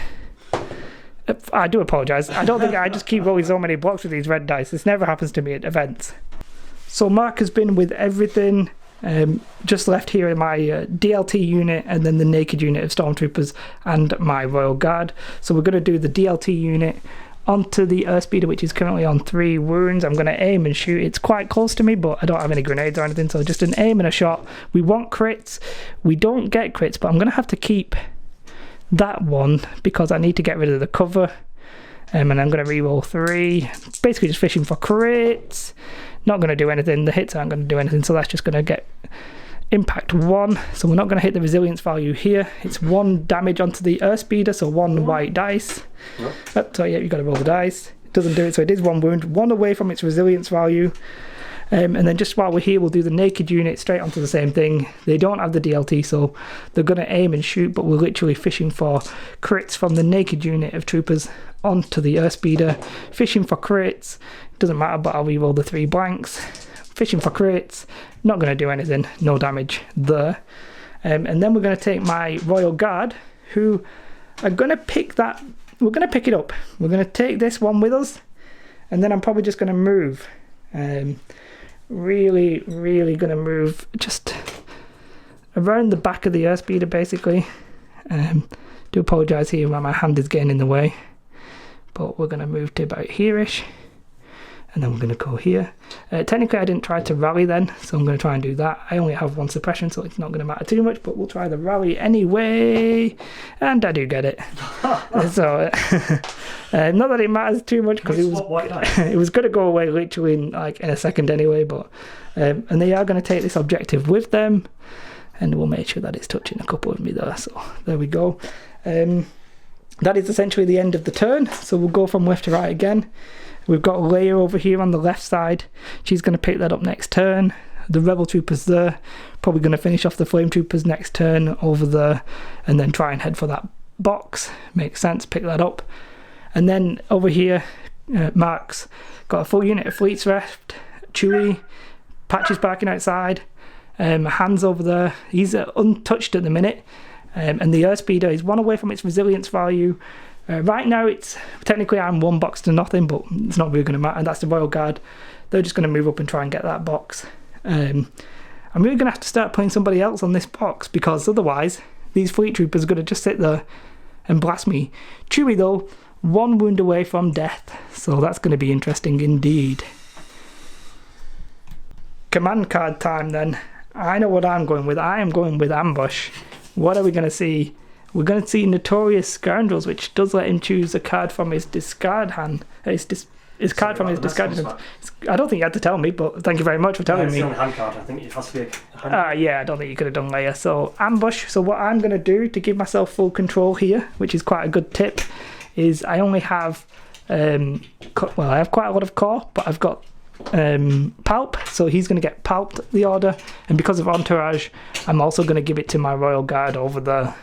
I do apologise. I don't think I just keep rolling so many blocks with these red dice. This never happens to me at events. So Mark has been with everything. Just left here in my DLT unit, and then the naked unit of Stormtroopers and my Royal Guard. So we're going to do the DLT unit onto the Airspeeder, which is currently on 3 wounds. I'm going to aim and shoot. It's quite close to me, but I don't have any grenades or anything, so just an aim and a shot. We want crits. We don't get crits, but I'm going to have to keep that one because I need to get rid of the cover. And I'm going to reroll 3. Basically just fishing for crits. Not going to do anything. The hits aren't going to do anything, so that's just going to get impact 1. So we're not going to hit the resilience value here. It's 1 damage onto the Airspeeder, so 1 white dice. Yep. So yeah, you've got to roll the dice. It doesn't do it, so it is 1 wound. 1 away from its resilience value. And then just while we're here, we'll do the naked unit straight onto the same thing. They don't have the DLT, so they're going to aim and shoot, but we're literally fishing for crits from the naked unit of troopers onto the Airspeeder. Fishing for crits. Doesn't matter, but I'll reroll the 3 blanks. Fishing for crits. Not going to do anything. No damage there. And then we're going to take my Royal Guard, who are going to pick that. We're going to pick it up. We're going to take this one with us, and then I'm probably just going to move. Really going to move just around the back of the Airspeeder, basically. Do apologise here while my hand is getting in the way, but we're going to move to about here-ish, and then we're going to go here. Technically I didn't try to rally then, so I'm going to try and do that. I only have 1 suppression, so it's not going to matter too much, but we'll try the rally anyway, and I do get it. So not that it matters too much, because it was going to go away literally in a second anyway, but and they are going to take this objective with them, and we'll make sure that it's touching a couple of me there. So there we go. That is essentially the end of the turn, so we'll go from left to right again. We've got Leia over here on the left side. She's going to pick that up next turn. The Rebel Troopers there. Probably going to finish off the Flame Troopers next turn over there, and then try and head for that box. Makes sense, pick that up. And then over here, Mark's got a full unit of fleets left. Chewie, Patches barking outside. Han's over there. He's untouched at the minute. And the Airspeeder is 1 away from its resilience value. Right now it's technically I'm 1 box to nothing, but it's not really going to matter. And that's the Royal Guard. They're just going to move up and try and get that box. I'm really going to have to start putting somebody else on this box, because otherwise these fleet troopers are going to just sit there and blast me. Chewie though, 1 wound away from death, so that's going to be interesting indeed. command card time then. I know what I'm going with. I am going with Ambush. What are we going to see? We're going to see Notorious Scoundrels, which does let him choose a card from his discard hand. His card from his discard hand. I don't think you had to tell me, but thank you very much for telling me. It's the only hand card. I think it has to be a hand. Yeah, I don't think you could have done layer. So Ambush. So what I'm going to do to give myself full control here, which is quite a good tip, is I only have, I have quite a lot of core, but I've got Palp, so he's going to get Palped the order, and because of Entourage, I'm also going to give it to my Royal Guard over there.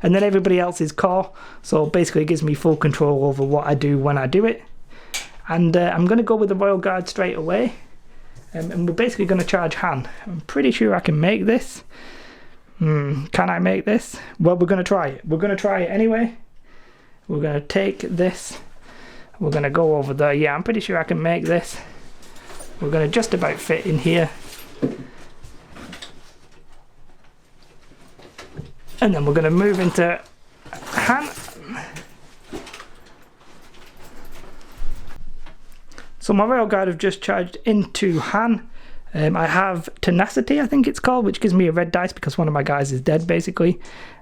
And then everybody else is core, so basically it gives me full control over what I do when I do it. And I'm going to go with the Royal Guard straight away, and we're basically going to charge Han. I'm pretty sure I can make this. Can I make this? Well, we're going to try it. We're going to try it anyway. We're going to take this. We're going to go over there. Yeah, I'm pretty sure I can make this. We're going to just about fit in here. And then we're going to move into Han. So my Royal Guard have just charged into Han. I have Tenacity, I think it's called, which gives me a red dice because one of my guys is dead, basically.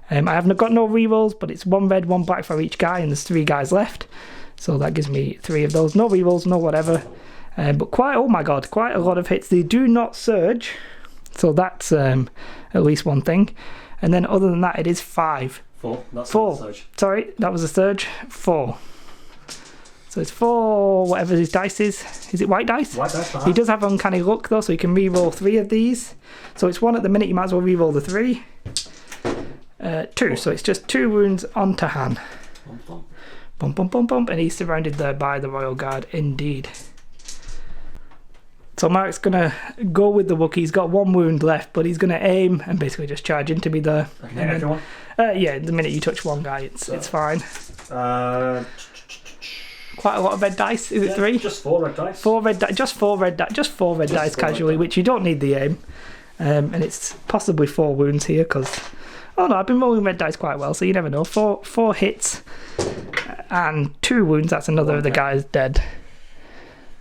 I have got no rerolls, but it's 1 red, 1 black for each guy, and there's 3 guys left. So that gives me 3 of those. No rerolls, no whatever. But oh my god, quite a lot of hits. They do not surge, so that's at least one thing. And then other than that, it is 5. 4. That's 4. Surge. Sorry, that was a surge. 4. So it's 4, whatever his dice is. Is it white dice? White dice. He does have uncanny luck though, so he can re-roll 3 of these. So it's 1 at the minute. You might as well re-roll the 3. 2. So it's just 2 wounds onto Han. Bump, bump, bump, bump, and he's surrounded there by the Royal Guard, indeed. So Mark's going to go with the Wookiee. He's got 1 wound left, but he's going to aim and basically just charge into me there. I can hit everyone? Yeah, the minute you touch one guy, it's fine. Quite a lot of red dice. Is it 3? Just 4 red dice. 4 red dice. Just 4 red dice. Just 4 red dice casually, which you don't need the aim. And it's possibly 4 wounds here because... Oh no, I've been rolling red dice quite well, so you never know. 4 hits and 2 wounds. That's another of the guys dead.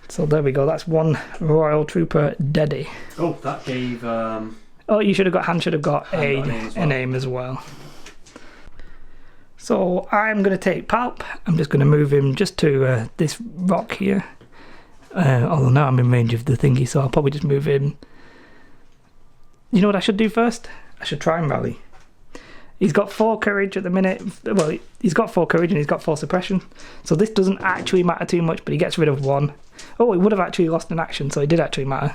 So there we go. That's 1 Royal Trooper deady. Oh, that gave. Oh, you should have got. Han should have got an aim as well. So I'm going to take Palp. I'm just going to move him just to this rock here. Although now I'm in range of the thingy, so I'll probably just move him. You know what I should do first? I should try and rally. He's got 4 courage at the minute. Well, he's got 4 courage and he's got 4 suppression. So this doesn't actually matter too much, but he gets rid of 1. Oh, it would have actually lost an action, so it did actually matter.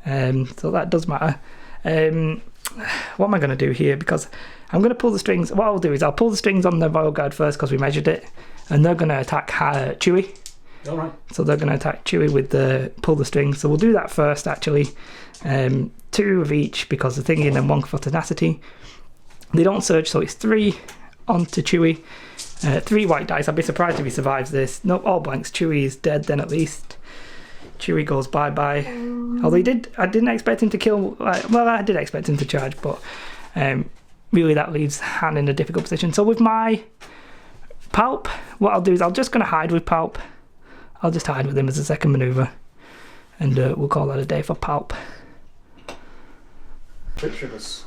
So that does matter. What am I going to do here? Because I'm going to pull the strings. What I'll do is I'll pull the strings on the Royal Guard first because we measured it. And they're going to attack Chewie. All right. So they're going to attack Chewie with the pull the strings. So we'll do that first, actually. 2 of each because the thingy and then 1 for Tenacity. They don't surge, so it's 3 onto Chewie. 3 white dice. I'd be surprised if he survives this. No, all blanks. Chewie is dead then at least. Chewie goes bye-bye. Although I didn't expect him to kill... well, I did expect him to charge, but really that leaves Han in a difficult position. So with my Palp, what I'll do is I'm just going to hide with Palp. I'll just hide with him as a second manoeuvre. And we'll call that a day for Palp. Quick triggers.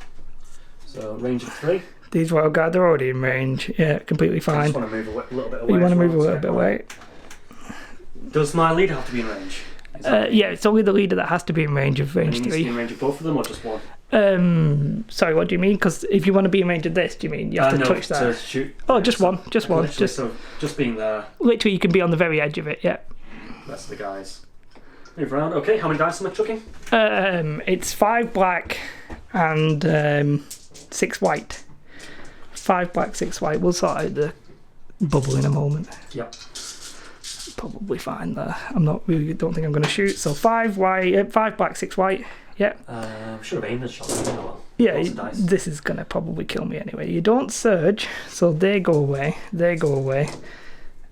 So range of 3. These Royal Guard, they're already in range. Yeah, completely fine. I just want to move a little bit away. You want to move a little bit away. Does my leader have to be in range? Yeah, it's only the leader that has to be in range of range 3. Needs to be in range of both of them or just 1? Sorry, what do you mean? Because if you want to be in range of this, do you mean you have to touch that? To shoot. Oh, just one. Just one. Just being there. Literally, you can be on the very edge of it, yeah. That's the guys. Move around. Okay, how many dice am I chucking? It's 5 black and 6 white. 5 black, 6 white. We'll sort out the bubble in a moment. Yep. Probably fine there. Don't think I'm going to shoot. So 5 white, 5 black, 6 white. Yep. Should have aimed the shot. Oh, well. Yeah, this is going to probably kill me anyway. You don't surge, so they go away. They go away.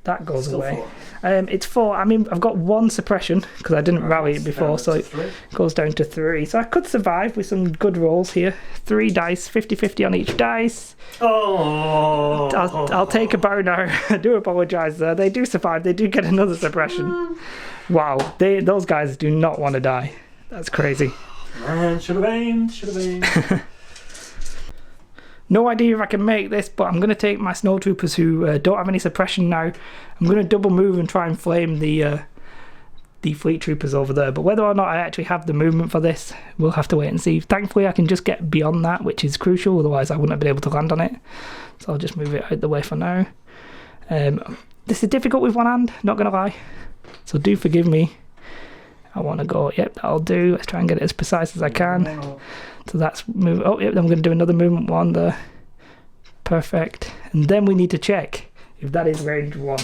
That goes Still away. 4. It's 4. I mean, I've got 1 suppression because I didn't rally it before, so it goes down to 3. So I could survive with some good rolls here. 3 dice, 50-50 on each dice. Oh! I'll take a bow now. I do apologise there. They do survive. They do get another suppression. Wow, those guys do not want to die. That's crazy. Man, should have aimed, should have aimed. No idea if I can make this, but I'm going to take my snowtroopers who don't have any suppression now. I'm going to double move and try and flame the fleet troopers over there. But whether or not I actually have the movement for this, we'll have to wait and see. Thankfully, I can just get beyond that, which is crucial. Otherwise, I wouldn't have been able to land on it. So I'll just move it out the way for now. This is difficult with one hand, not going to lie. So do forgive me. I want to go, yep, that'll do. Let's try and get it as precise as I can. So that's move. Oh, yep, then I'm going to do another movement one there. Perfect. And then we need to check if that is range 1.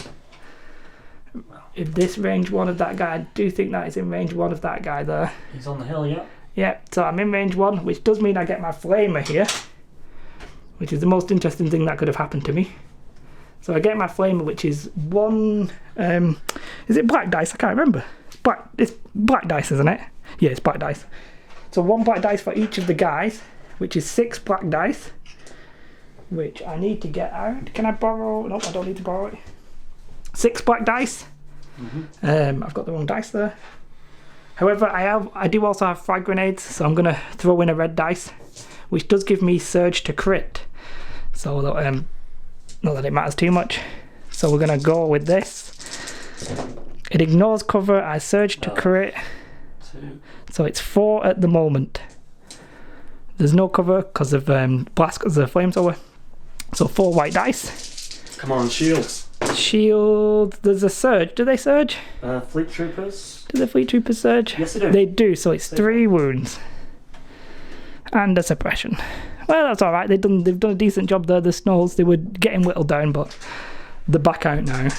If this range 1 of that guy, I do think that is in range 1 of that guy there. He's on the hill, yeah. Yep, so I'm in range 1, which does mean I get my flamer here, which is the most interesting thing that could have happened to me. So I get my flamer, which is 1. Is it black dice? I can't remember. It's black dice, isn't it? Yeah, it's black dice. So 1 black dice for each of the guys, which is 6 black dice, which I need to get out. Can I borrow? Nope, I don't need to borrow it. 6 black dice. I've got the wrong dice there. However, I do also have frag grenades, so I'm going to throw in a red dice, which does give me surge to crit. So not that it matters too much. So we're going to go with this. It ignores cover. I surge to crit. 2. So it's 4 at the moment. There's no cover because of blast, because of the flamethrower. So 4 white dice. Come on, shields. Shield. There's a surge. Do they surge? Fleet troopers. Do the fleet troopers surge? Yes, they do. They do. So it's 3 wounds and a suppression. Well, that's all right. They've done a decent job there. The Snowls, they were getting whittled down, but they're back out now.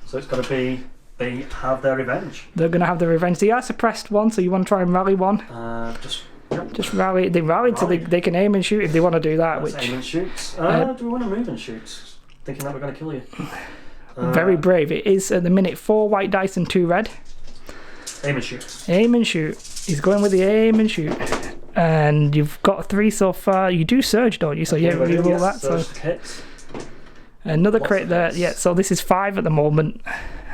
So it's got to be they have their revenge. They're going to have their revenge. They are suppressed 1, so you want to try and rally 1. Just rally. They rallied so they can aim and shoot if they want to do that. Let's aim and shoot. Do we want to move and shoot? Thinking that we're going to kill you. Very brave. It is at the minute 4 white dice and 2 red. Aim and shoot. Aim and shoot. He's going with the aim and shoot. And you've got 3 so far. You do surge, don't you? So yeah, reroll that. So another crit there. Yeah, so this is 5 at the moment.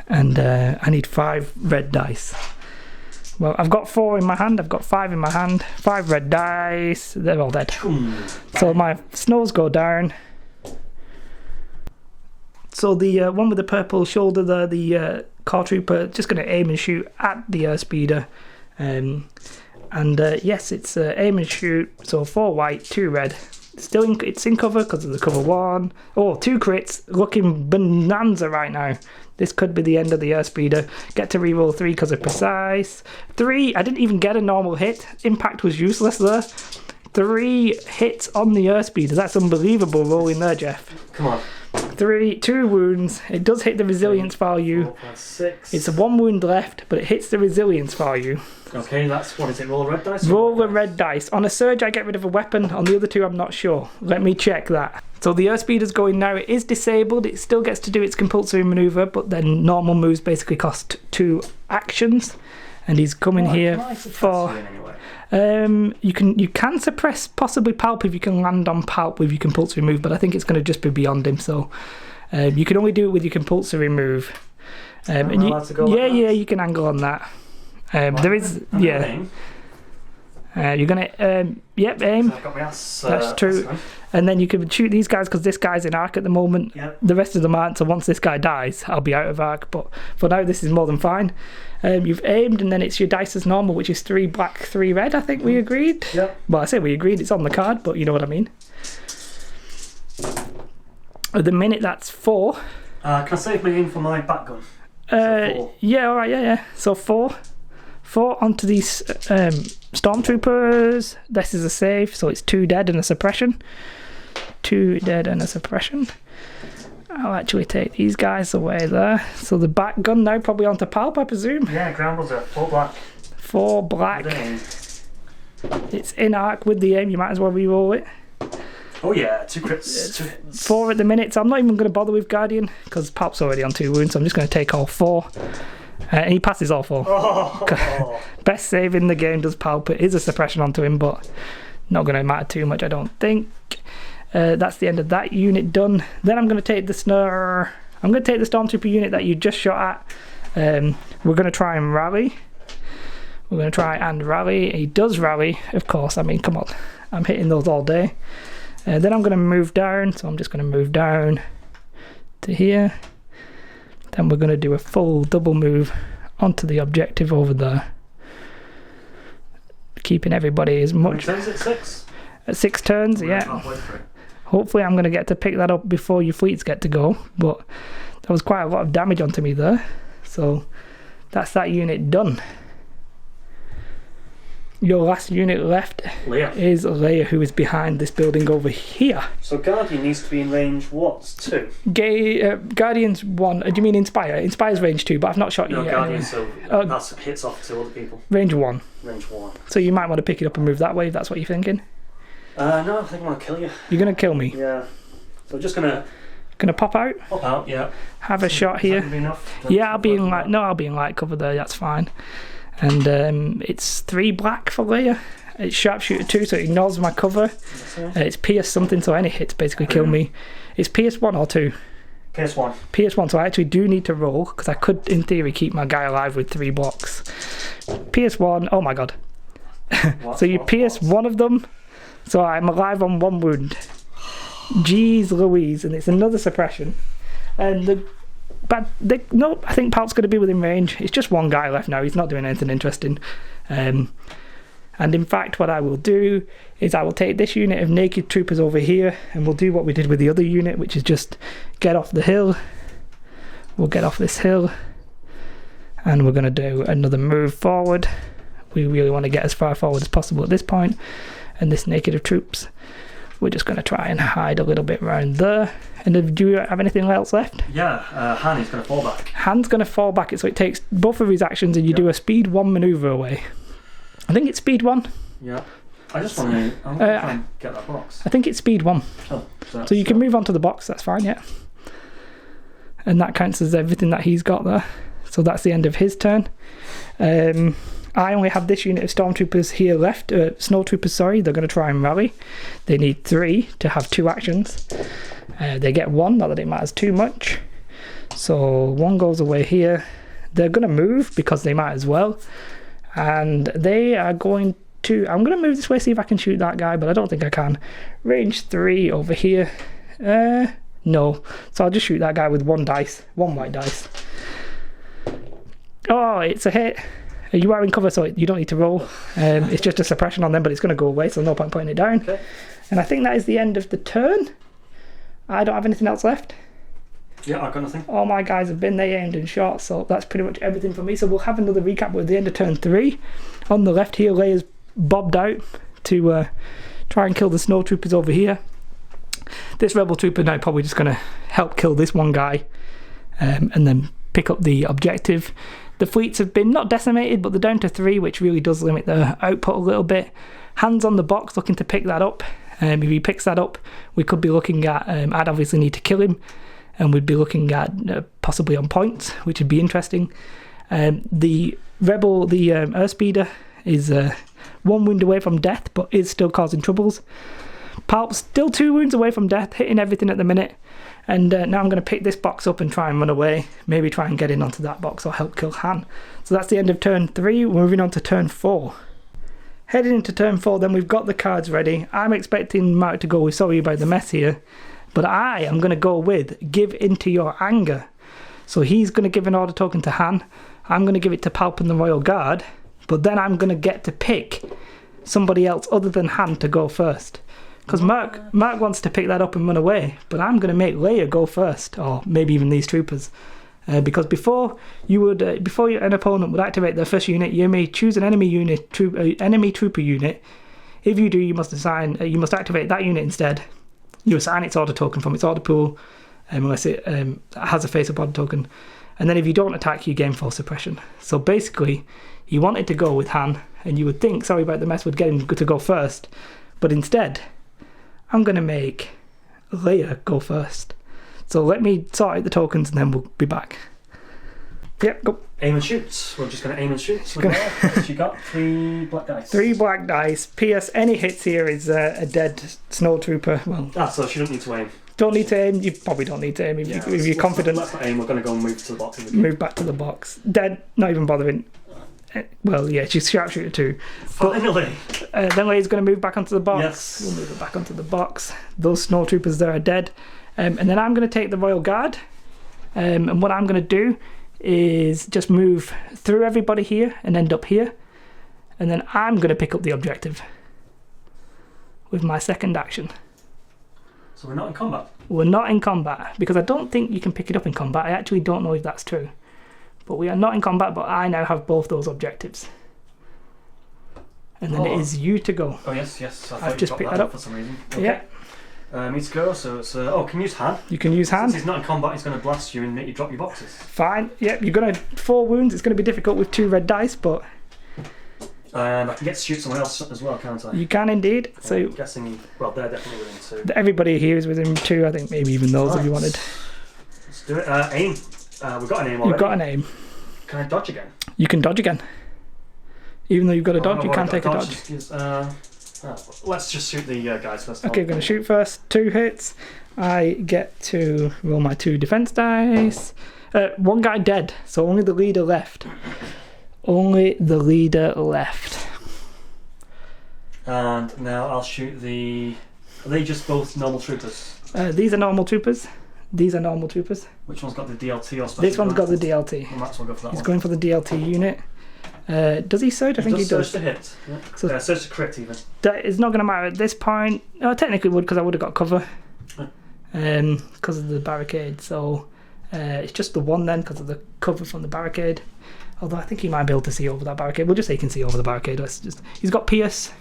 And I need 5 red dice. Well, I've got 4 in my hand. I've got 5 in my hand. 5 red dice. They're all dead. So my snows go down. So the one with the purple shoulder there, the car trooper, just going to aim and shoot at the airspeeder. Yes, it's aim and shoot. So 4 white, 2 red. It's in cover because of the cover 1. Oh, 2 crits. Looking bonanza right now. This could be the end of the airspeeder. Get to reroll 3 because of precise. 3, I didn't even get a normal hit. Impact was useless there. 3 hits on the airspeeder. That's unbelievable rolling there, Jeff. Come on. 2 wounds. It does hit the resilience value. 4, 5, 6. It's a 1 wound left, but it hits the resilience value. Okay, that's what is it? Roll a red dice? Roll a red dice. On a surge, I get rid of a weapon. On the other 2, I'm not sure. Let me check that. So the airspeeder's going now. It is disabled. It still gets to do its compulsory maneuver, but then normal moves basically cost 2 actions. And he's coming here for. You can suppress possibly Palp if you can land on Palp with your compulsory move, but I think it's going to just be beyond him. So you can only do it with your compulsory move. You can angle on that. There is you're gonna aim. I've got my ass, that's true. And then you can shoot these guys because this guy's in arc at the moment. Yep. The rest of them aren't. So once this guy dies, I'll be out of arc. But for now, this is more than fine. You've aimed, and then it's your dice as normal, which is 3 black, 3 red. I think we agreed. Yeah. Well, I say we agreed. It's on the card, but you know what I mean. At the minute, that's 4. Can I save my aim for my back gun? Yeah. All right. Yeah. So 4 onto these stormtroopers. This is a save, so it's 2 dead and a suppression. 2 dead and a suppression. I'll actually take these guys away there. So the back gun now probably onto Palp, I presume. Yeah, ground buzzer. 4 black. 4 black. It's in arc with the aim. You might as well re-roll it. Oh yeah, 2 crits. 2 hits. 4 at the minute. So I'm not even going to bother with Guardian because Palp's already on 2 wounds. So I'm just going to take all 4. And he passes all 4. Oh. Best save in the game does Palp. It is a suppression onto him, but not going to matter too much, I don't think. That's the end of that unit done. Then I'm going to take the I'm going to take the stormtrooper unit that you just shot at. We're going to try and rally. We're going to try and rally. He does rally, of course. I mean, come on. I'm hitting those all day. Then I'm going to move down. So I'm just going to move down to here. Then we're going to do a full double move onto the objective over there. Keeping everybody as much... Turns at 6? At 6 turns, yeah. Halfway through. Hopefully I'm going to get to pick that up before your fleets get to go. But there was quite a lot of damage onto me there. So that's that unit done. Your last unit left is Leia, who is behind this building over here. So Guardian needs to be in range what? 2? Guardian's 1. Do you mean Inspire? Inspire's range 2, but I've not shot you yet. Guardian, Anyway. so that hits off to other people. Range 1. Range 1. So you might want to pick it up and move that way if that's what you're thinking. No, I think I want to kill you. You're going to kill me? Yeah. So I'm just going to... Gonna pop out? Pop out, yeah. Have a shot here. Yeah, I'll be in light. No, I'll be in light cover there. That's fine. And it's 3 black for Leia. It's sharpshooter 2, so it ignores my cover. It's pierce something, so any hits basically kill me. It's pierce 1 or 2? Pierce 1. Pierce 1, so I actually do need to roll because I could, in theory, keep my guy alive with 3 blocks. Pierce 1. Oh my god. So you pierce one of them, so I'm alive on 1 wound. Jeez Louise, and it's another suppression. And no, I think Palp's going to be within range. It's just 1 guy left now. He's not doing anything interesting. And in fact, what I will do is I will take this unit of naked troopers over here, and we'll do what we did with the other unit, which is just get off the hill. We'll get off this hill, and we're going to do another move forward. We really want to get as far forward as possible at this point. And this naked of troops, we're just going to try and hide a little bit around there. And do you have anything else left? Yeah, Han is going to fall back. Han's going to fall back, so it takes both of his actions and you do a speed 1 manoeuvre away. I think it's speed 1. Yeah. I just want to try and get that box. I think it's speed 1. Oh, so you can move on to the box, that's fine, yeah. And that counts as everything that he's got there. So that's the end of his turn. I only have this unit of stormtroopers here left, snowtroopers, sorry. They're going to try and rally. They need 3 to have 2 actions. They get 1, not that it matters too much. So 1 goes away here. They're going to move because they might as well. And they are going to... I'm going to move this way, see if I can shoot that guy, but I don't think I can. Range 3 over here. No. So I'll just shoot that guy with 1 dice. 1 white dice. Oh, it's a hit. You are in cover, so you don't need to roll. It's just a suppression on them, but it's going to go away, so no point putting it down. Okay. And I think that is the end of the turn. I don't have anything else left. Yeah, I've got nothing. All my guys have been, they aimed and shot, so that's pretty much everything for me. So we'll have another recap at the end of turn 3. On the left here, Leia's bobbed out to try and kill the snowtroopers over here. This rebel trooper now probably just going to help kill this 1 guy and then pick up the objective. The fleets have been not decimated, but they're down to 3, which really does limit their output a little bit. Hands on the box, looking to pick that up. If he picks that up, we could be looking at... I'd obviously need to kill him, and we'd be looking at possibly on points, which would be interesting. The rebel, the airspeeder, is 1 wound away from death, but is still causing troubles. Palp's still 2 wounds away from death, hitting everything at the minute. And now I'm going to pick this box up and try and run away. Maybe try and get in onto that box or help kill Han. So that's the end of turn 3. We're moving on to turn 4. Heading into turn 4, then we've got the cards ready. I'm expecting Mark to go with sorry about the mess here. But I am going to go with give into your anger. So he's going to give an order token to Han. I'm going to give it to Palp and the Royal Guard. But then I'm going to get to pick somebody else other than Han to go first. Because Mark wants to pick that up and run away, but I'm going to make Leia go first, or maybe even these troopers. Because before an opponent would activate their first unit, you may choose an enemy trooper unit. If you do, you must activate that unit instead. You assign its order token from its order pool, unless it has a face-up order token. And then if you don't attack, you gain full suppression. So basically, he wanted to go with Han, and you would think, sorry about the mess, would get him to go first. But instead, I'm going to make Leia go first. So let me sort out the tokens and then we'll be back. Yep, go. Aim and shoot. We're just going to aim and shoot. She got 3 black dice. 3 black dice. P.S. Any hits here is a dead snowtrooper. Well, so she don't need to aim. Don't need to aim. You probably don't need to aim if you're confident. Let's not aim. We're going to go and move to the box. Move back to the box. Dead. Not even bothering. Well, yeah, she's sharpshooter 2. Finally! Then Leia's going to move back onto the box. Yes. We'll move it back onto the box. Those snowtroopers there are dead. And then I'm going to take the Royal Guard. And what I'm going to do is just move through everybody here and end up here. And then I'm going to pick up the objective with my second action. So we're not in combat? We're not in combat, because I don't think you can pick it up in combat. I actually don't know if that's true. But we are not in combat, but I now have both those objectives. And then it is you to go. Oh, yes. I've just picked that up for some reason. Okay. Yeah. Me to go, so it's... can you use hand? You can use hand. Since he's not in combat, he's going to blast you and make you drop your boxes. Fine. Yep, you're going to 4 wounds. It's going to be difficult with 2 red dice, but... And I can get to shoot someone else as well, can't I? You can indeed. So I'm guessing... Well, they're definitely within 2. Everybody here is within 2. I think maybe even those if you wanted. Let's do it. Aim. We've got an aim already. You've got an aim. Can I dodge again? You can dodge again. Even though you've got a dodge, you can't take a dodge. Let's just shoot the guys first. Okay, going to shoot first. 2 hits. I get to roll my 2 defense dice. 1 guy dead, so only the leader left. Only the leader left. And now I'll shoot the... Are they just both normal troopers? These are normal troopers. These are normal troopers. Which one's got the DLT or special? This one's got the DLT. Well, that's one go for that. He's going for the DLT unit. Does he surge? I think he does. Surge to hit. Yeah. So surge to crit even. That is not going to matter at this point. No, technically would, because I would have got cover. Because of the barricade. So it's just the 1 then, because of the cover from the barricade. Although I think he might be able to see over that barricade. We'll just say he can see over the barricade. He's got Pierce.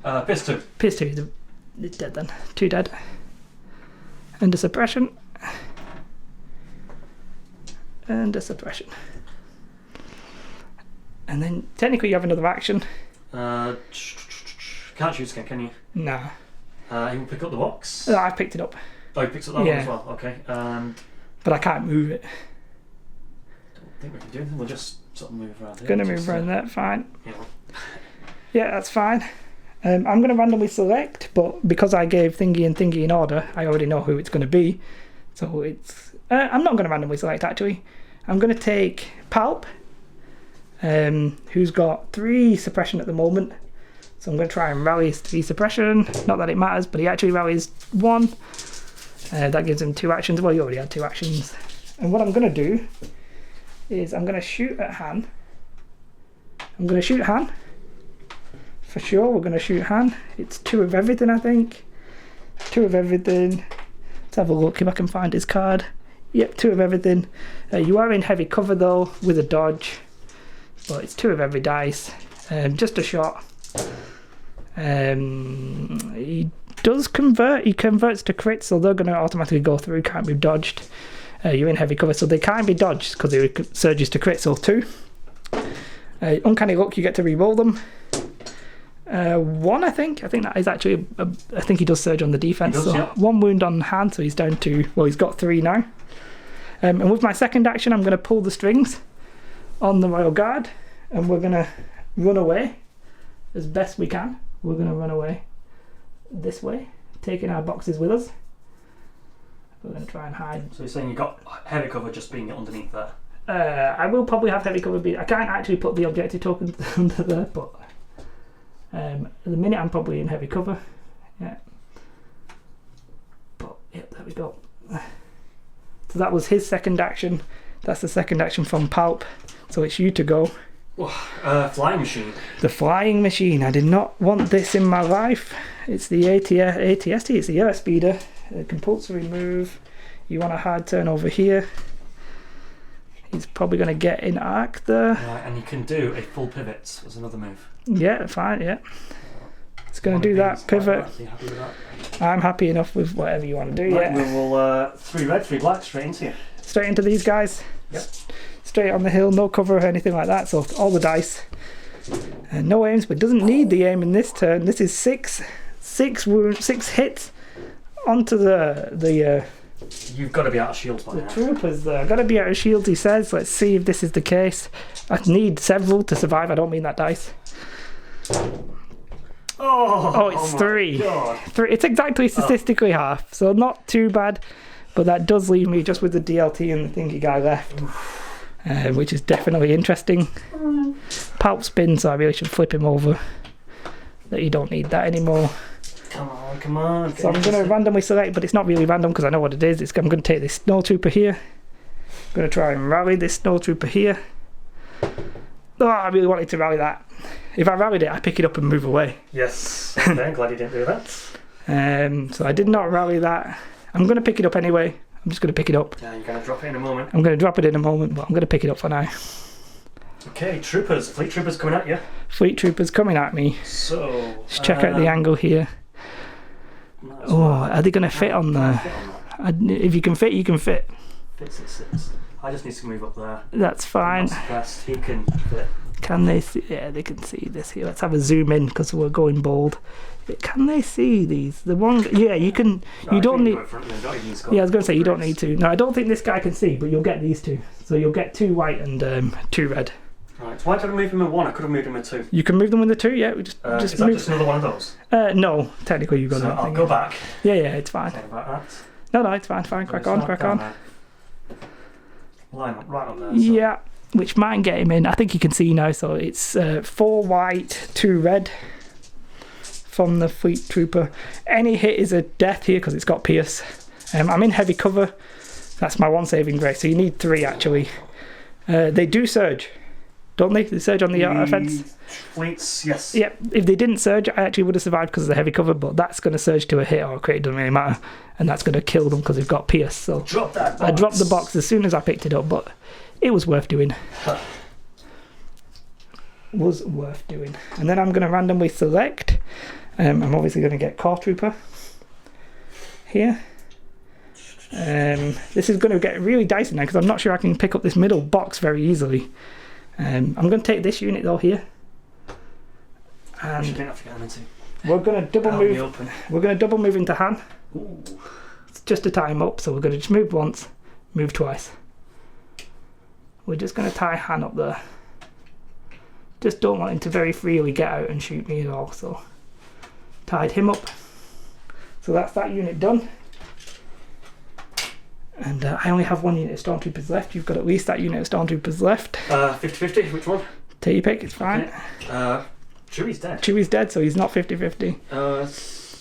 Pierce 2. Pierce 2. He's dead then. 2 dead. And a suppression. And a suppression. And then technically you have another action. Can't shoot again, can you? Nah. You can pick up the box. I picked it up. Oh, you picked up that one as well. Okay. But I can't move it. Don't think we can do anything. We'll just sort of move around here. Gonna move around that. Fine. Yeah. Yeah, that's fine. I'm going to randomly select, but because I gave Thingy and Thingy in order, I already know who it's going to be. So it's... I'm not going to randomly select, actually. I'm going to take Palp, who's got 3 suppression at the moment. So I'm going to try and rally his 3 suppression. Not that it matters, but he actually rallies 1. That gives him 2 actions. Well, he already had 2 actions. And what I'm going to do is I'm going to shoot at Han. I'm going to shoot Han. For sure, we're going to shoot Han. It's 2 of everything, I think. 2 of everything. Let's have a look if I can find his card. Yep, 2 of everything. You are in heavy cover though, with a dodge. But it's 2 of every dice. Just a shot. He does convert. He converts to crit, so they're going to automatically go through. Can't be dodged. You're in heavy cover, so they can't be dodged because it surges to crit. So 2. Uncanny luck, you get to re-roll them. 1, I think. I think that is actually... I think he does surge on the defense. Does, so yeah. 1 wound on hand, so he's down to... Well, he's got 3 now. And with my second action, I'm going to pull the strings on the Royal Guard, and we're going to run away as best we can. We're going to run away this way, taking our boxes with us. We're going to try and hide. So you're saying you got heavy cover just being underneath there? I will probably have heavy cover. I can't actually put the objective token under there, but at the minute I'm probably in heavy cover. Yeah. But yeah, there we go. So that was his second action. That's the second action from Palp. So it's you to go. Flying machine. The flying machine. I did not want this in my life. It's the ATST. It's the air speeder. A compulsory move. You want a hard turn over here. He's probably going to get in arc there. Right, and you can do a full pivot as another move. Yeah, fine, yeah. It's going to do that pivot. Happy with that? I'm happy enough with whatever you want to do, right, yeah. We'll 3 red, 3 black, straight into you. Straight into these guys. Yep. Straight on the hill, no cover or anything like that, so all the dice. No aims, but doesn't need the aim in this turn. This is 6 hits onto the You've got to be out of shields by now. troopers there. Got to be out of shields, he says. Let's see if this is the case. I need several to survive. I don't mean that dice. Oh, it's 3. 3. It's exactly statistically half, so not too bad. But that does leave me just with the DLT and the thingy guy left. which is definitely interesting. Palp spin, so I really should flip him over. That you don't need that anymore. Come on, come on. So I'm going to randomly select, but it's not really random because I know what it is. I'm going to take this snowtrooper here. I'm going to try and rally this snowtrooper here. Oh, I really wanted to rally that. If I rallied it, I pick it up and move away. Yes. Okay, I'm glad you didn't do that. So I did not rally that. I'm going to pick it up anyway. I'm just going to pick it up. Yeah, you're going to drop it in a moment. I'm going to drop it in a moment, but I'm going to pick it up for now. Okay, troopers. Fleet troopers coming at you. Fleet troopers coming at me. So... Let's check out the angle here. Oh, are they going to fit on there? If you can fit, you can fit. Fits at 6. I just need to move up there. That's fine. That's best. He can fit. Can they see? Yeah, they can see this here. Let's have a zoom in because we're going bold. Can they see these? The one, yeah, you can. No, you don't need. Yeah, I was going to say you don't need to. No, I don't think this guy can see, but you'll get these two. So you'll get 2 white and 2 red. Right. So why did I move him with 1? I could have moved him with 2. You can move them with the 2. Yeah, we just is that move. just another one of those? No, technically you've got. So I'll go back. Yeah, it's fine. Sorry about that. No, it's fine. Crack on. There. Line up right on there. So. Yeah, which might get him in. I think you can see now. So it's 4 white, 2 red from the fleet trooper. Any hit is a death here because it's got pierce. I'm in heavy cover. That's my 1 saving grace. So you need 3 actually. They do surge, don't they? They surge on the offense. Fleets, yes. Yep. If they didn't surge, I actually would have survived because of the heavy cover. But that's going to surge to a hit or a crit. It doesn't really matter. And that's going to kill them because they've got pierce. So drop that box. I dropped the box as soon as I picked it up, but it was worth doing. Was worth doing. And then I'm going to randomly select. I'm obviously going to get Core Trooper here. This is going to get really dicey now because I'm not sure I can pick up this middle box very easily. I'm going to take this unit though here. And we're going to double move. We're going to double move into Han. Ooh. It's just to tie him up, so we're going to just move once, move twice. We're just going to tie Han up there. Just don't want him to very freely get out and shoot me at all. So tied him up. So that's that unit done. And I only have 1 unit of Stormtroopers left. You've got at least that unit of Stormtroopers left. 50-50, which one? Take your pick, it's fine. Okay. Chewie's dead. Chewie's dead, so he's not 50-50.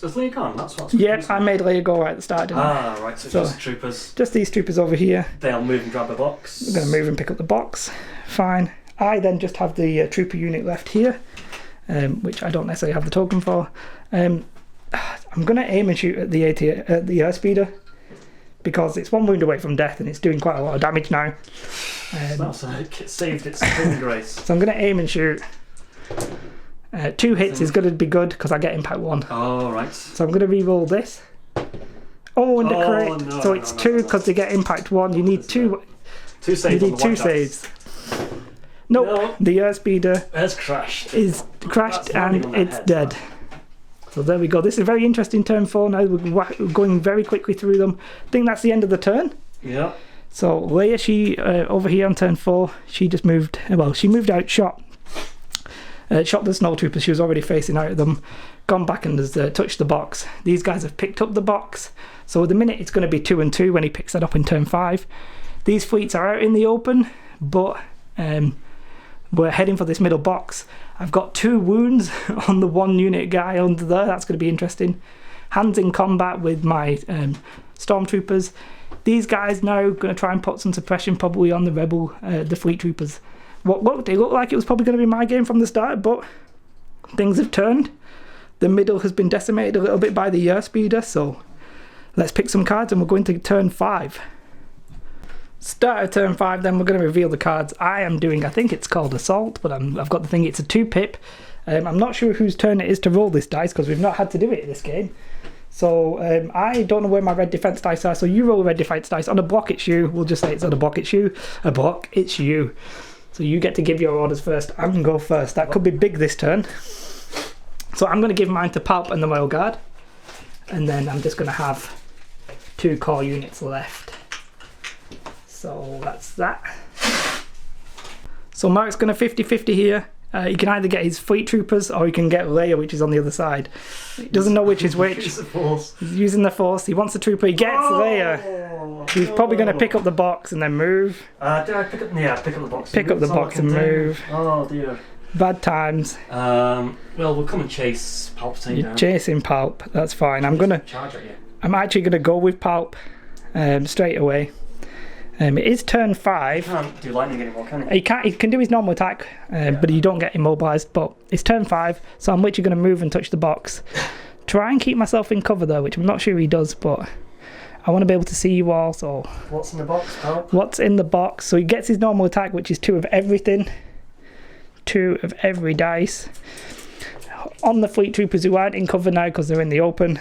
Is Leia gone? That's what's Yep, I made Leia go right at the start, didn't I? Ah, right, so just troopers. Just these troopers over here. They'll move and grab a box. We're going to move and pick up the box. Fine. I then just have the trooper unit left here, which I don't necessarily have the token for. I'm going to aim and shoot at the airspeeder because it's 1 wound away from death and it's doing quite a lot of damage now. It saved its saving grace. So I'm going to aim and shoot. 2 hits is going to be good because I get impact 1. Oh, right. So I'm going to re-roll this. Oh, and a crit. No, so it's 2 because they get impact 1. You need 2. 2 saves. You need 2 saves. Nope. No, the airspeeder has crashed. Is crashed and it's dead. So there we go. This is a very interesting turn 4 now. We're going very quickly through them. I think that's the end of the turn. Yeah. So Leia, she over here on turn 4, she just moved. Well, she moved out, shot the snowtroopers. She was already facing out of them. Gone back and has touched the box. These guys have picked up the box. So at the minute it's going to be 2 and 2 when he picks that up in turn 5. These fleets are out in the open, but we're heading for this middle box. I've got 2 wounds on the 1 unit guy under there. That's going to be interesting. Hands in combat with my stormtroopers. These guys now going to try and put some suppression probably on the fleet troopers. They look like it was probably going to be my game from the start, but things have turned. The middle has been decimated a little bit by the airspeeder, so let's pick some cards and we're going to turn 5. Start of turn 5, then we're going to reveal the cards. I am doing, I think it's called Assault, but I've got the thing, it's a 2-pip. I'm not sure whose turn it is to roll this dice because we've not had to do it in this game. So I don't know where my red defense dice are, so you roll a red defense dice. On a block it's you, we'll just say it's on a block it's you. A block it's you. So you get to give your orders first. I'm going to go first. That could be big this turn. So I'm going to give mine to Palp and the Royal Guard. And then I'm just going to have 2 core units left. So that's that. So Mark's going to 50-50 here. He can either get his fleet troopers or he can get Leia, which is on the other side. He doesn't know which is which. Use the Force. He's using the Force. He wants the trooper. He gets Leia. He's probably going to pick up the box and then move. Did I pick up? Yeah, pick up the box. Pick up the box and move. Oh dear. Bad times. Well, we'll come and chase Palpatine You're down. chasing Palp. That's fine. Charge at you. I'm actually going to go with Palp straight away. It is turn 5. He can't do lightning anymore, can he? He can do his normal attack, but you don't get immobilized. But it's turn 5, so I'm literally going to move and touch the box. Try and keep myself in cover though, which I'm not sure he does, but I want to be able to see you all. So What's in the box, Palp? what's in the box? So he gets his normal attack, which is 2 of everything, 2 of every dice. On the fleet troopers who aren't in cover now because they're in the open.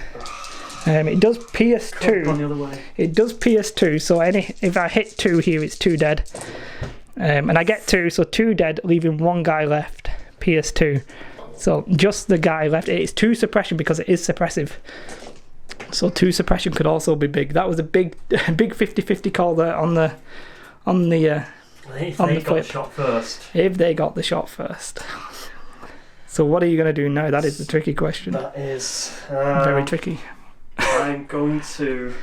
It does pierce 2. Gone the other way. It does pierce 2, so if I hit 2 here, it's 2 dead. And I get 2, so 2 dead, leaving 1 guy left. Pierce 2. So just the guy left. It's 2 suppression because it is suppressive. So 2 suppression could also be big. That was a big 50-50 call there on the If they got the shot first. If they got the shot first. So what are you going to do now? That is the tricky question. That is Very tricky. I'm going to.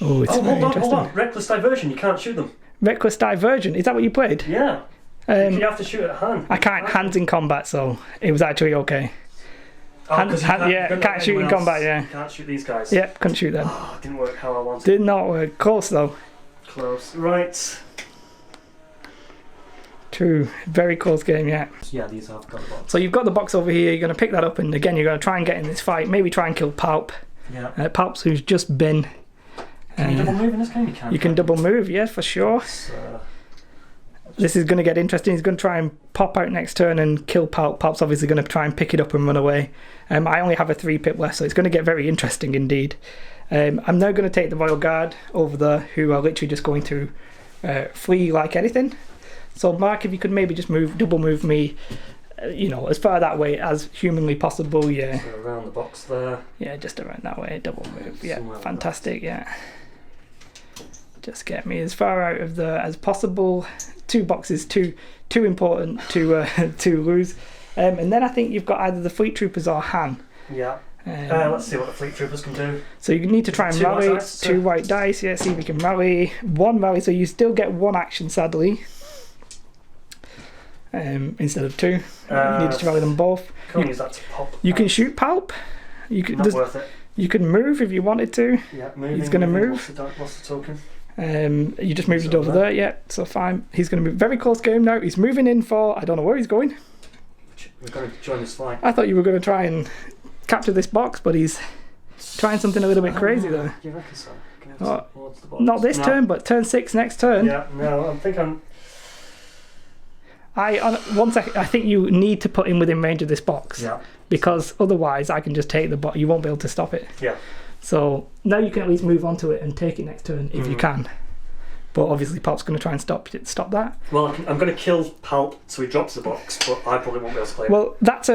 Oh, it's very interesting. Hold on. Reckless diversion. You can't shoot them. Reckless diversion. Is that what you played? Yeah. You have to shoot at hand. I can't hands in combat, so it was actually okay. Can't shoot in combat. Yeah. You can't shoot these guys. Yep, couldn't shoot them. Oh, didn't work how I wanted. Did not work. Close though. Close. Right. True. Very close game. Yeah. Yeah, these have got the box. So you've got the box over here. You're going to pick that up, and again, you're going to try and get in this fight. Maybe try and kill Palp. Yeah. Palp's who's just been. Can you double move in this game? You can double move. Yeah, for sure. This is going to get interesting. He's going to try and pop out next turn and kill Palp. Palp's obviously going to try and pick it up and run away. I only have a 3 pip left, so it's going to get very interesting indeed. I'm now going to take the Royal Guard over there, who are literally just going to flee like anything. So Mark, if you could maybe just double move me, as far that way as humanly possible. Yeah. So around the box there. Yeah, just around that way. Double move. Yeah, Somewhere fantastic. Yeah. Just get me as far out of there as possible. 2 boxes, too important to lose. And then I think you've got either the fleet troopers or Han. Yeah. Let's see what the fleet troopers can do. So you need to try and rally 2 white dice. Yeah, see if you can rally 1 rally. So you still get 1 action, sadly. Instead of 2. You need to rally them both. Can't use that to pop. You can shoot Palp. Not worth it. You can move if you wanted to. Yeah, moving. He's going to move. What's the token? You just moved it over there. Yeah, so fine. He's going to move. Very close game now. He's moving in for. I don't know where he's going. We're going to join this fight. I thought you were going to try and capture this box, but he's trying something a little bit crazy there. You reckon so? Towards the box. Not this turn, but turn 6 next turn. Yeah, no, I think I'm. I think you need to put him within range of this box. Yeah. Because otherwise, I can just take the box. You won't be able to stop it. Yeah. So now you can at least move on to it and take it next turn if you can. But obviously, Palp's going to try and stop that. Well, I'm going to kill Palp so he drops the box, but I probably won't be able to play it. Well, that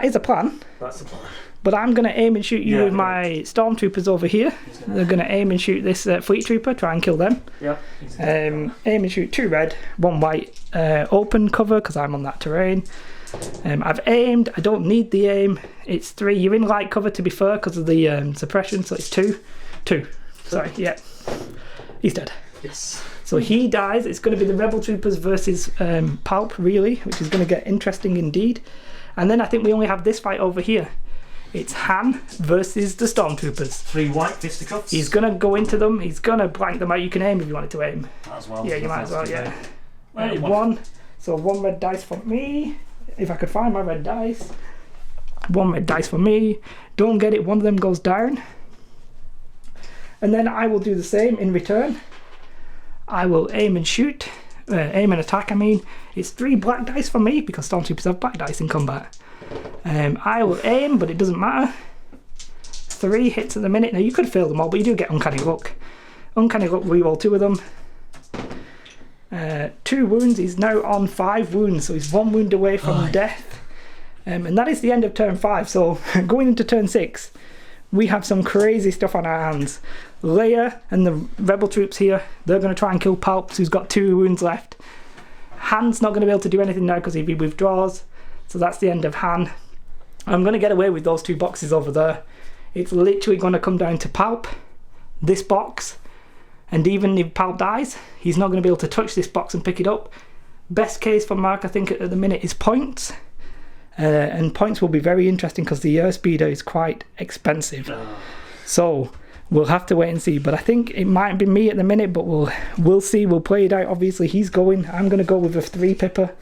is a plan. That's the plan. But I'm going to aim and shoot you with my stormtroopers over here. They're going to aim and shoot this fleet trooper, try and kill them. Yeah. Aim and shoot 2 red, 1 white, open cover because I'm on that terrain. I've aimed. I don't need the aim. It's 3. You're in light cover to be fair because of the suppression, so it's 2. 2. Sorry, yeah. He's dead. Yes. So he dies. It's going to be the Rebel Troopers versus Palp, really, which is going to get interesting indeed. And then I think we only have this fight over here. It's Han versus the Stormtroopers. 3 white fisticuffs. He's going to go into them. He's going to blank them out. You can aim if you wanted to aim. Might as well. Yeah, you might as well, yeah. 1. So 1 red dice for me. If I could find my red dice. 1 red dice for me. Don't get it. 1 of them goes down. And then I will do the same in return. I will aim and shoot. Aim and attack, I mean. It's 3 black dice for me because Stormtroopers have black dice in combat. I will aim, but it doesn't matter. 3 hits at the minute. Now you could fail them all, but you do get Uncanny Luck. Uncanny Luck, reroll 2 of them. 2 wounds. He's now on 5 wounds, so he's 1 wound away from death. And that is the end of turn 5. So going into turn 6, we have some crazy stuff on our hands. Leia and the rebel troops here, they're going to try and kill Palp, who's got 2 wounds left. Han's not going to be able to do anything now because he withdraws. So that's the end of Han. I'm going to get away with those 2 boxes over there. It's literally going to come down to Palp, this box, and even if Palp dies, he's not going to be able to touch this box and pick it up. Best case for Mark, I think, at the minute is points. And points will be very interesting because the airspeeder is quite expensive. So we'll have to wait and see. But I think it might be me at the minute, but we'll see. We'll play it out. Obviously, he's going. I'm going to go with a 3 pipper.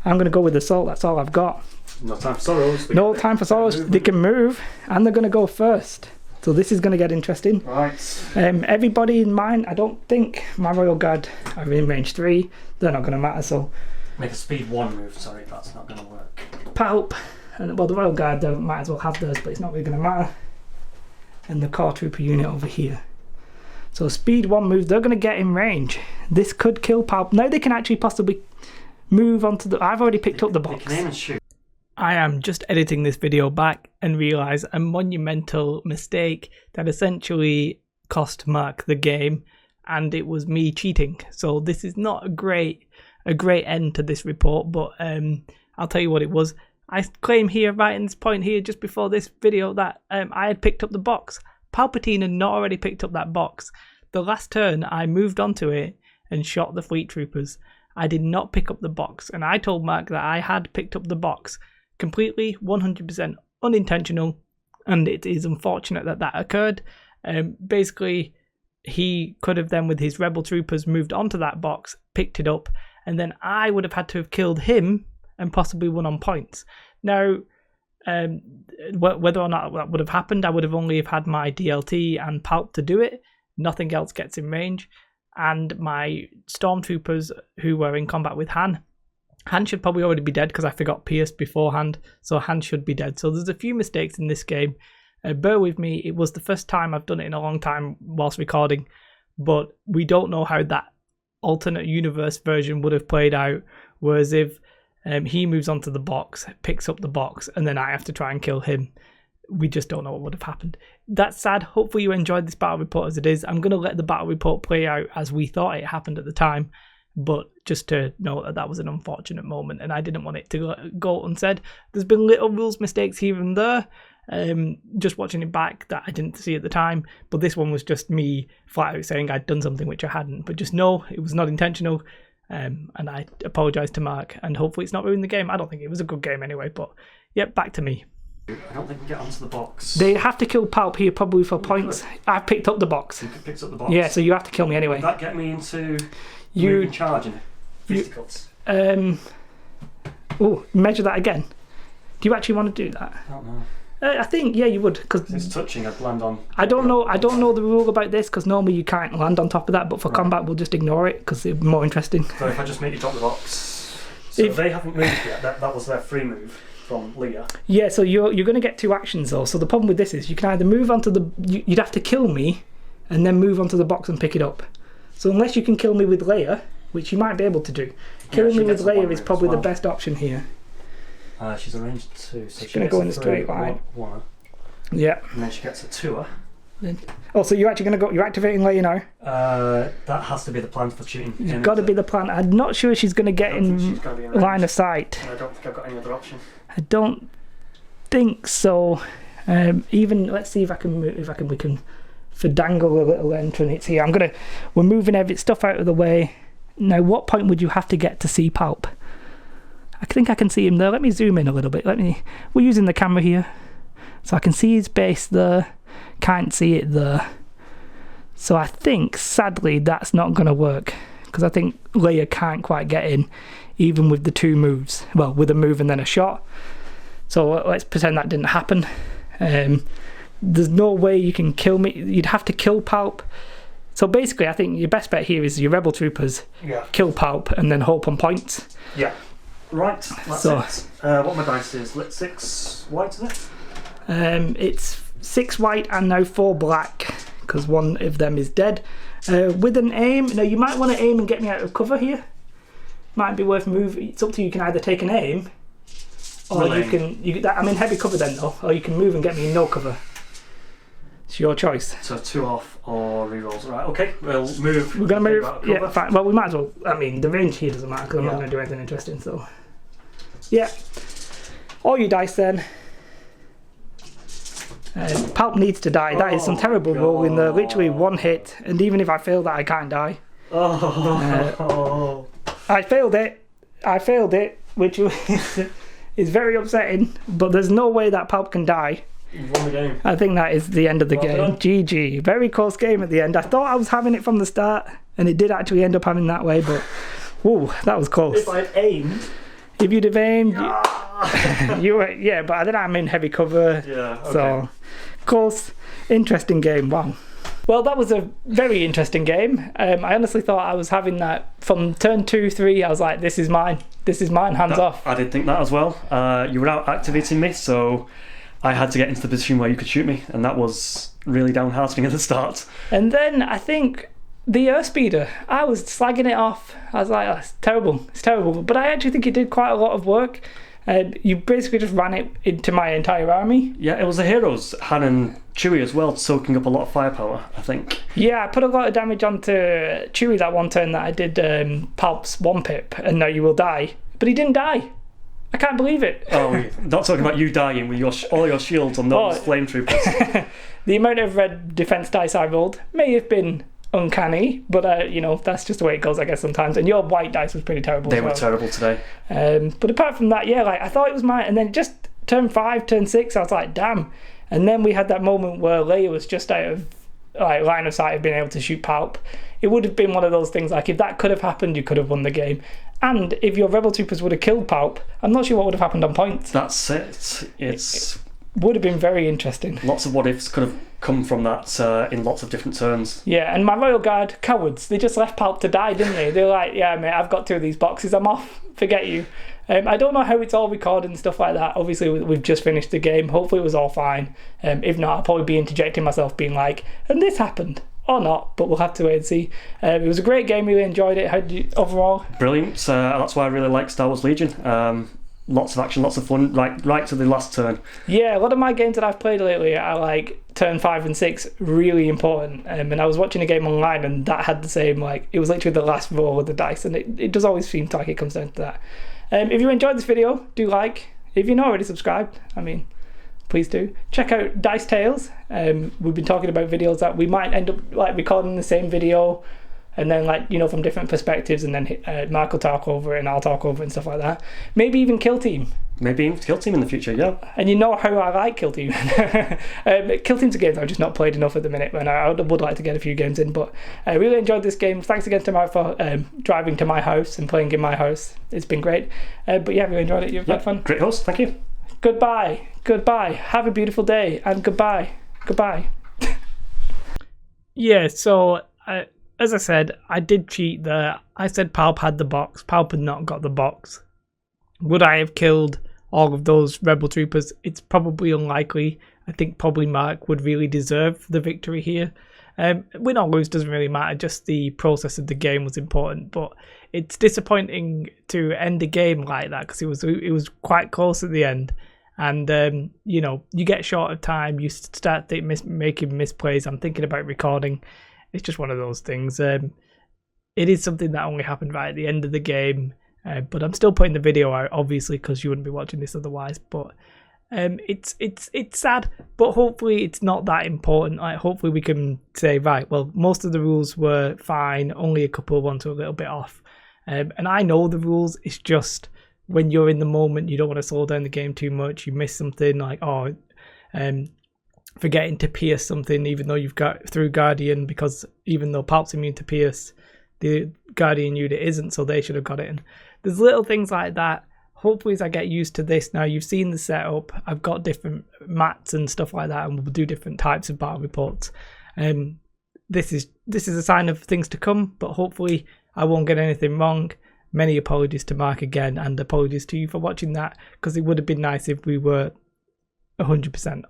I'm going to go with Assault. That's all I've got. No time for sorrows. No time for sorrows. They can move, and they're going to go first. So this is going to get interesting. Right. Everybody in mind, I don't think my Royal Guard are in range 3. They're not going to matter. So make a speed 1 move. Sorry, that's not going to work. Palp, and well, the Royal Guard might as well have theirs, but it's not really going to matter. And the core trooper unit over here. So speed 1 move. They're going to get in range. This could kill Palp. Now they can actually possibly move onto the. I've already picked up the box. They can aim and shoot. I am just editing this video back and realise a monumental mistake that essentially cost Mark the game, and it was me cheating. So this is not a great end to this report, but I'll tell you what it was. I claim here, right in this point here, just before this video, that I had picked up the box. Palpatine had not already picked up that box. The last turn, I moved onto it and shot the fleet troopers. I did not pick up the box, and I told Mark that I had picked up the box. Completely 100% unintentional, and it is unfortunate that that occurred. Basically, he could have then, with his rebel troopers, moved onto that box, picked it up, and then I would have had to have killed him and possibly won on points. Now, whether or not that would have happened, I would have only have had my DLT and Palp to do it. Nothing else gets in range, and my stormtroopers who were in combat with Han should probably already be dead because I forgot Pierce beforehand, so Han should be dead. So there's a few mistakes in this game. Bear with me, it was the first time I've done it in a long time whilst recording, but we don't know how that alternate universe version would have played out, whereas if he moves onto the box, picks up the box, and then I have to try and kill him, we just don't know what would have happened. That's sad. Hopefully you enjoyed this battle report as it is. I'm going to let the battle report play out as we thought it happened at the time, but just to know that that was an unfortunate moment and I didn't want it to go unsaid. There's been little rules mistakes here and there, just watching it back, that I didn't see at the time, but this one was just me flat out saying I'd done something which I hadn't. But just know it was not intentional, and I apologise to Mark, and hopefully it's not ruined the game. I don't think it was a good game anyway, but yeah, back to me. I don't think we can get onto the box. They have to kill Palp here probably for points. I've picked up the box. You picked up the box? Yeah, so you have to kill me anyway. Would that get me into moving charging fisticuffs? Oh, measure that again. Do you actually want to do that? I don't know. I think, yeah, you would, because it's touching. I'd land on. I don't know the rule about this, because normally you can't land on top of that, but for combat we'll just ignore it because it's more interesting. So if I just make you drop the box, so they haven't moved yet. That was their free move from Leah. Yeah, so you're going to get 2 actions though. So the problem with this is you can either move onto the, you'd have to kill me, and then move onto the box and pick it up. So unless you can kill me with Leia, which you might be able to do, killing me with Leia is probably the best option here. She's a range 2, so she's going to go in a straight line. Yeah. And then she gets a 2. Oh, so you're actually going to go, you're activating Leia now? That has to be the plan for shooting. It's got to be the plan. I'm not sure she's going to get in line of sight. I don't think I've got any other option. I don't think so. Even, let's see if I can move, we can finagle a little entrance here. We're moving every stuff out of the way. Now, what point would you have to get to see Palp? I think I can see him there. Let me zoom in a little bit. We're using the camera here, so I can see his base there. Can't see it there. So I think, sadly, that's not going to work, because I think Leia can't quite get in, even with the 2 moves. Well, with a move and then a shot. So let's pretend that didn't happen. There's no way you can kill me. You'd have to kill Palp. So basically, I think your best bet here is your rebel troopers. Yeah. Kill Palp and then hope on points. Yeah. Right. That's it. What my dice is? 6 white, is it? It's 6 white and now 4 black, because one of them is dead. With an aim, now you might want to aim and get me out of cover here. Might be worth moving. It's up to you. You can either take an aim, or I'm in heavy cover then though, or you can move and get me in no cover. It's your choice. So 2 off or rerolls. Right, okay, we'll move. We're going to move. Yeah, fine. Well, we might as well. I mean, the range here doesn't matter because I'm not going to do anything interesting, so. Yeah. All your dice then. Palp needs to die. That is some terrible rolling there. Literally 1 hit, and even if I fail that, I can't die. I failed it, which is very upsetting, but there's no way that Palp can die. You've won the game. I think that is the end of the game. Done. GG. Very close game at the end. I thought I was having it from the start, and it did actually end up having that way, but whoa, that was close. If I'd aimed... If you'd have aimed... you were, yeah, but then I'm in heavy cover. Yeah, okay. So, close, interesting game. Wow. Well, that was a very interesting game. I honestly thought I was having that from turn 2, 3. I was like, this is mine. This is mine, hands off. I did think that as well. You were out activating me, so I had to get into the position where you could shoot me, and that was really downheartening at the start. And then I think the airspeeder, I was slagging it off. I was like, oh, it's terrible. But I actually think it did quite a lot of work. You basically just ran it into my entire army. Yeah, it was the heroes, Han and Chewie as well, soaking up a lot of firepower, I think. Yeah, I put a lot of damage onto Chewie that one turn that I did Palp's 1 pip, and now you will die. But he didn't die. I can't believe it. Oh, not talking about you dying with all your shields on those flame troopers. The amount of red defense dice I rolled may have been uncanny, but you know, that's just the way it goes, I guess, sometimes. And your white dice was pretty terrible. They were terrible today. But apart from that, yeah, like I thought it was mine, and then just turn 5, turn 6, I was like, damn. And then we had that moment where Leia was just out of like line of sight of being able to shoot Palp. It would have been one of those things like if that could have happened, you could have won the game. And if your rebel troopers would have killed Palp, I'm not sure what would have happened on points. That's it. It would have been very interesting. Lots of what ifs could have come from that in lots of different turns. Yeah, and my Royal Guard, cowards, they just left Palp to die, didn't they? They're like, yeah, mate, I've got 2 of these boxes, I'm off, forget you. I don't know how it's all recorded and stuff like that. Obviously, we've just finished the game. Hopefully it was all fine. If not, I'll probably be interjecting myself, being like, and this happened. Or not, but we'll have to wait and see. It was a great game, really enjoyed it. How did you, overall? Brilliant. That's why I really like Star Wars Legion. Lots of action, lots of fun, right to the last turn. Yeah, a lot of my games that I've played lately are like turn 5 and 6, really important. And I was watching a game online and that had the same, like, it was literally the last roll of the dice, and it does always seem like it comes down to that. If you enjoyed this video, do like. If you're not already subscribed, I mean, please do. Check out Dice Tales. We've been talking about videos that we might end up like recording the same video, and then, like, you know, from different perspectives, and then Mark will talk over it and I'll talk over it and stuff like that. Maybe even Kill Team. Maybe even Kill Team in the future, yeah. And you know how I like Kill Team. Kill Team's a game I've just not played enough at the minute, and I would like to get a few games in, but I really enjoyed this game. Thanks again to Mark for driving to my house and playing in my house. It's been great. But yeah, really enjoyed it. You've had fun. Great host, thank you. Goodbye. Have a beautiful day, and goodbye. Yeah, so as I said, I did cheat there. I said Palp had the box. Palp had not got the box. Would I have killed all of those rebel troopers? It's probably unlikely. I think probably Mark would really deserve the victory here. Win or lose doesn't really matter. Just the process of the game was important. But it's disappointing to end the game like that, because it was quite close at the end. And, you know, you get short of time. You start making misplays. I'm thinking about recording. It's just one of those things. It is something that only happened right at the end of the game. But I'm still putting the video out, obviously, because you wouldn't be watching this otherwise. But it's sad, but hopefully it's not that important. Like, hopefully we can say, right, well, most of the rules were fine. Only a couple of ones were a little bit off. And I know the rules. It's just when you're in the moment, you don't want to slow down the game too much. You miss something like, forgetting to pierce something, even though you've got through Guardian, because even though Palp's immune to pierce, the Guardian unit isn't, so they should have got it. And there's little things like that. Hopefully, as I get used to this now, you've seen the setup. I've got different mats and stuff like that, and we'll do different types of battle reports. This is a sign of things to come, but hopefully I won't get anything wrong. Many apologies to Mark again, and apologies to you for watching that, because it would have been nice if we were 100%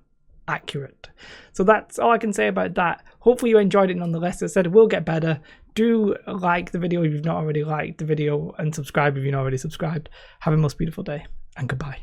accurate. So that's all I can say about that. Hopefully you enjoyed it nonetheless. As I said, it will get better. Do like the video if you've not already liked the video, and subscribe if you've not already subscribed. Have a most beautiful day, and goodbye.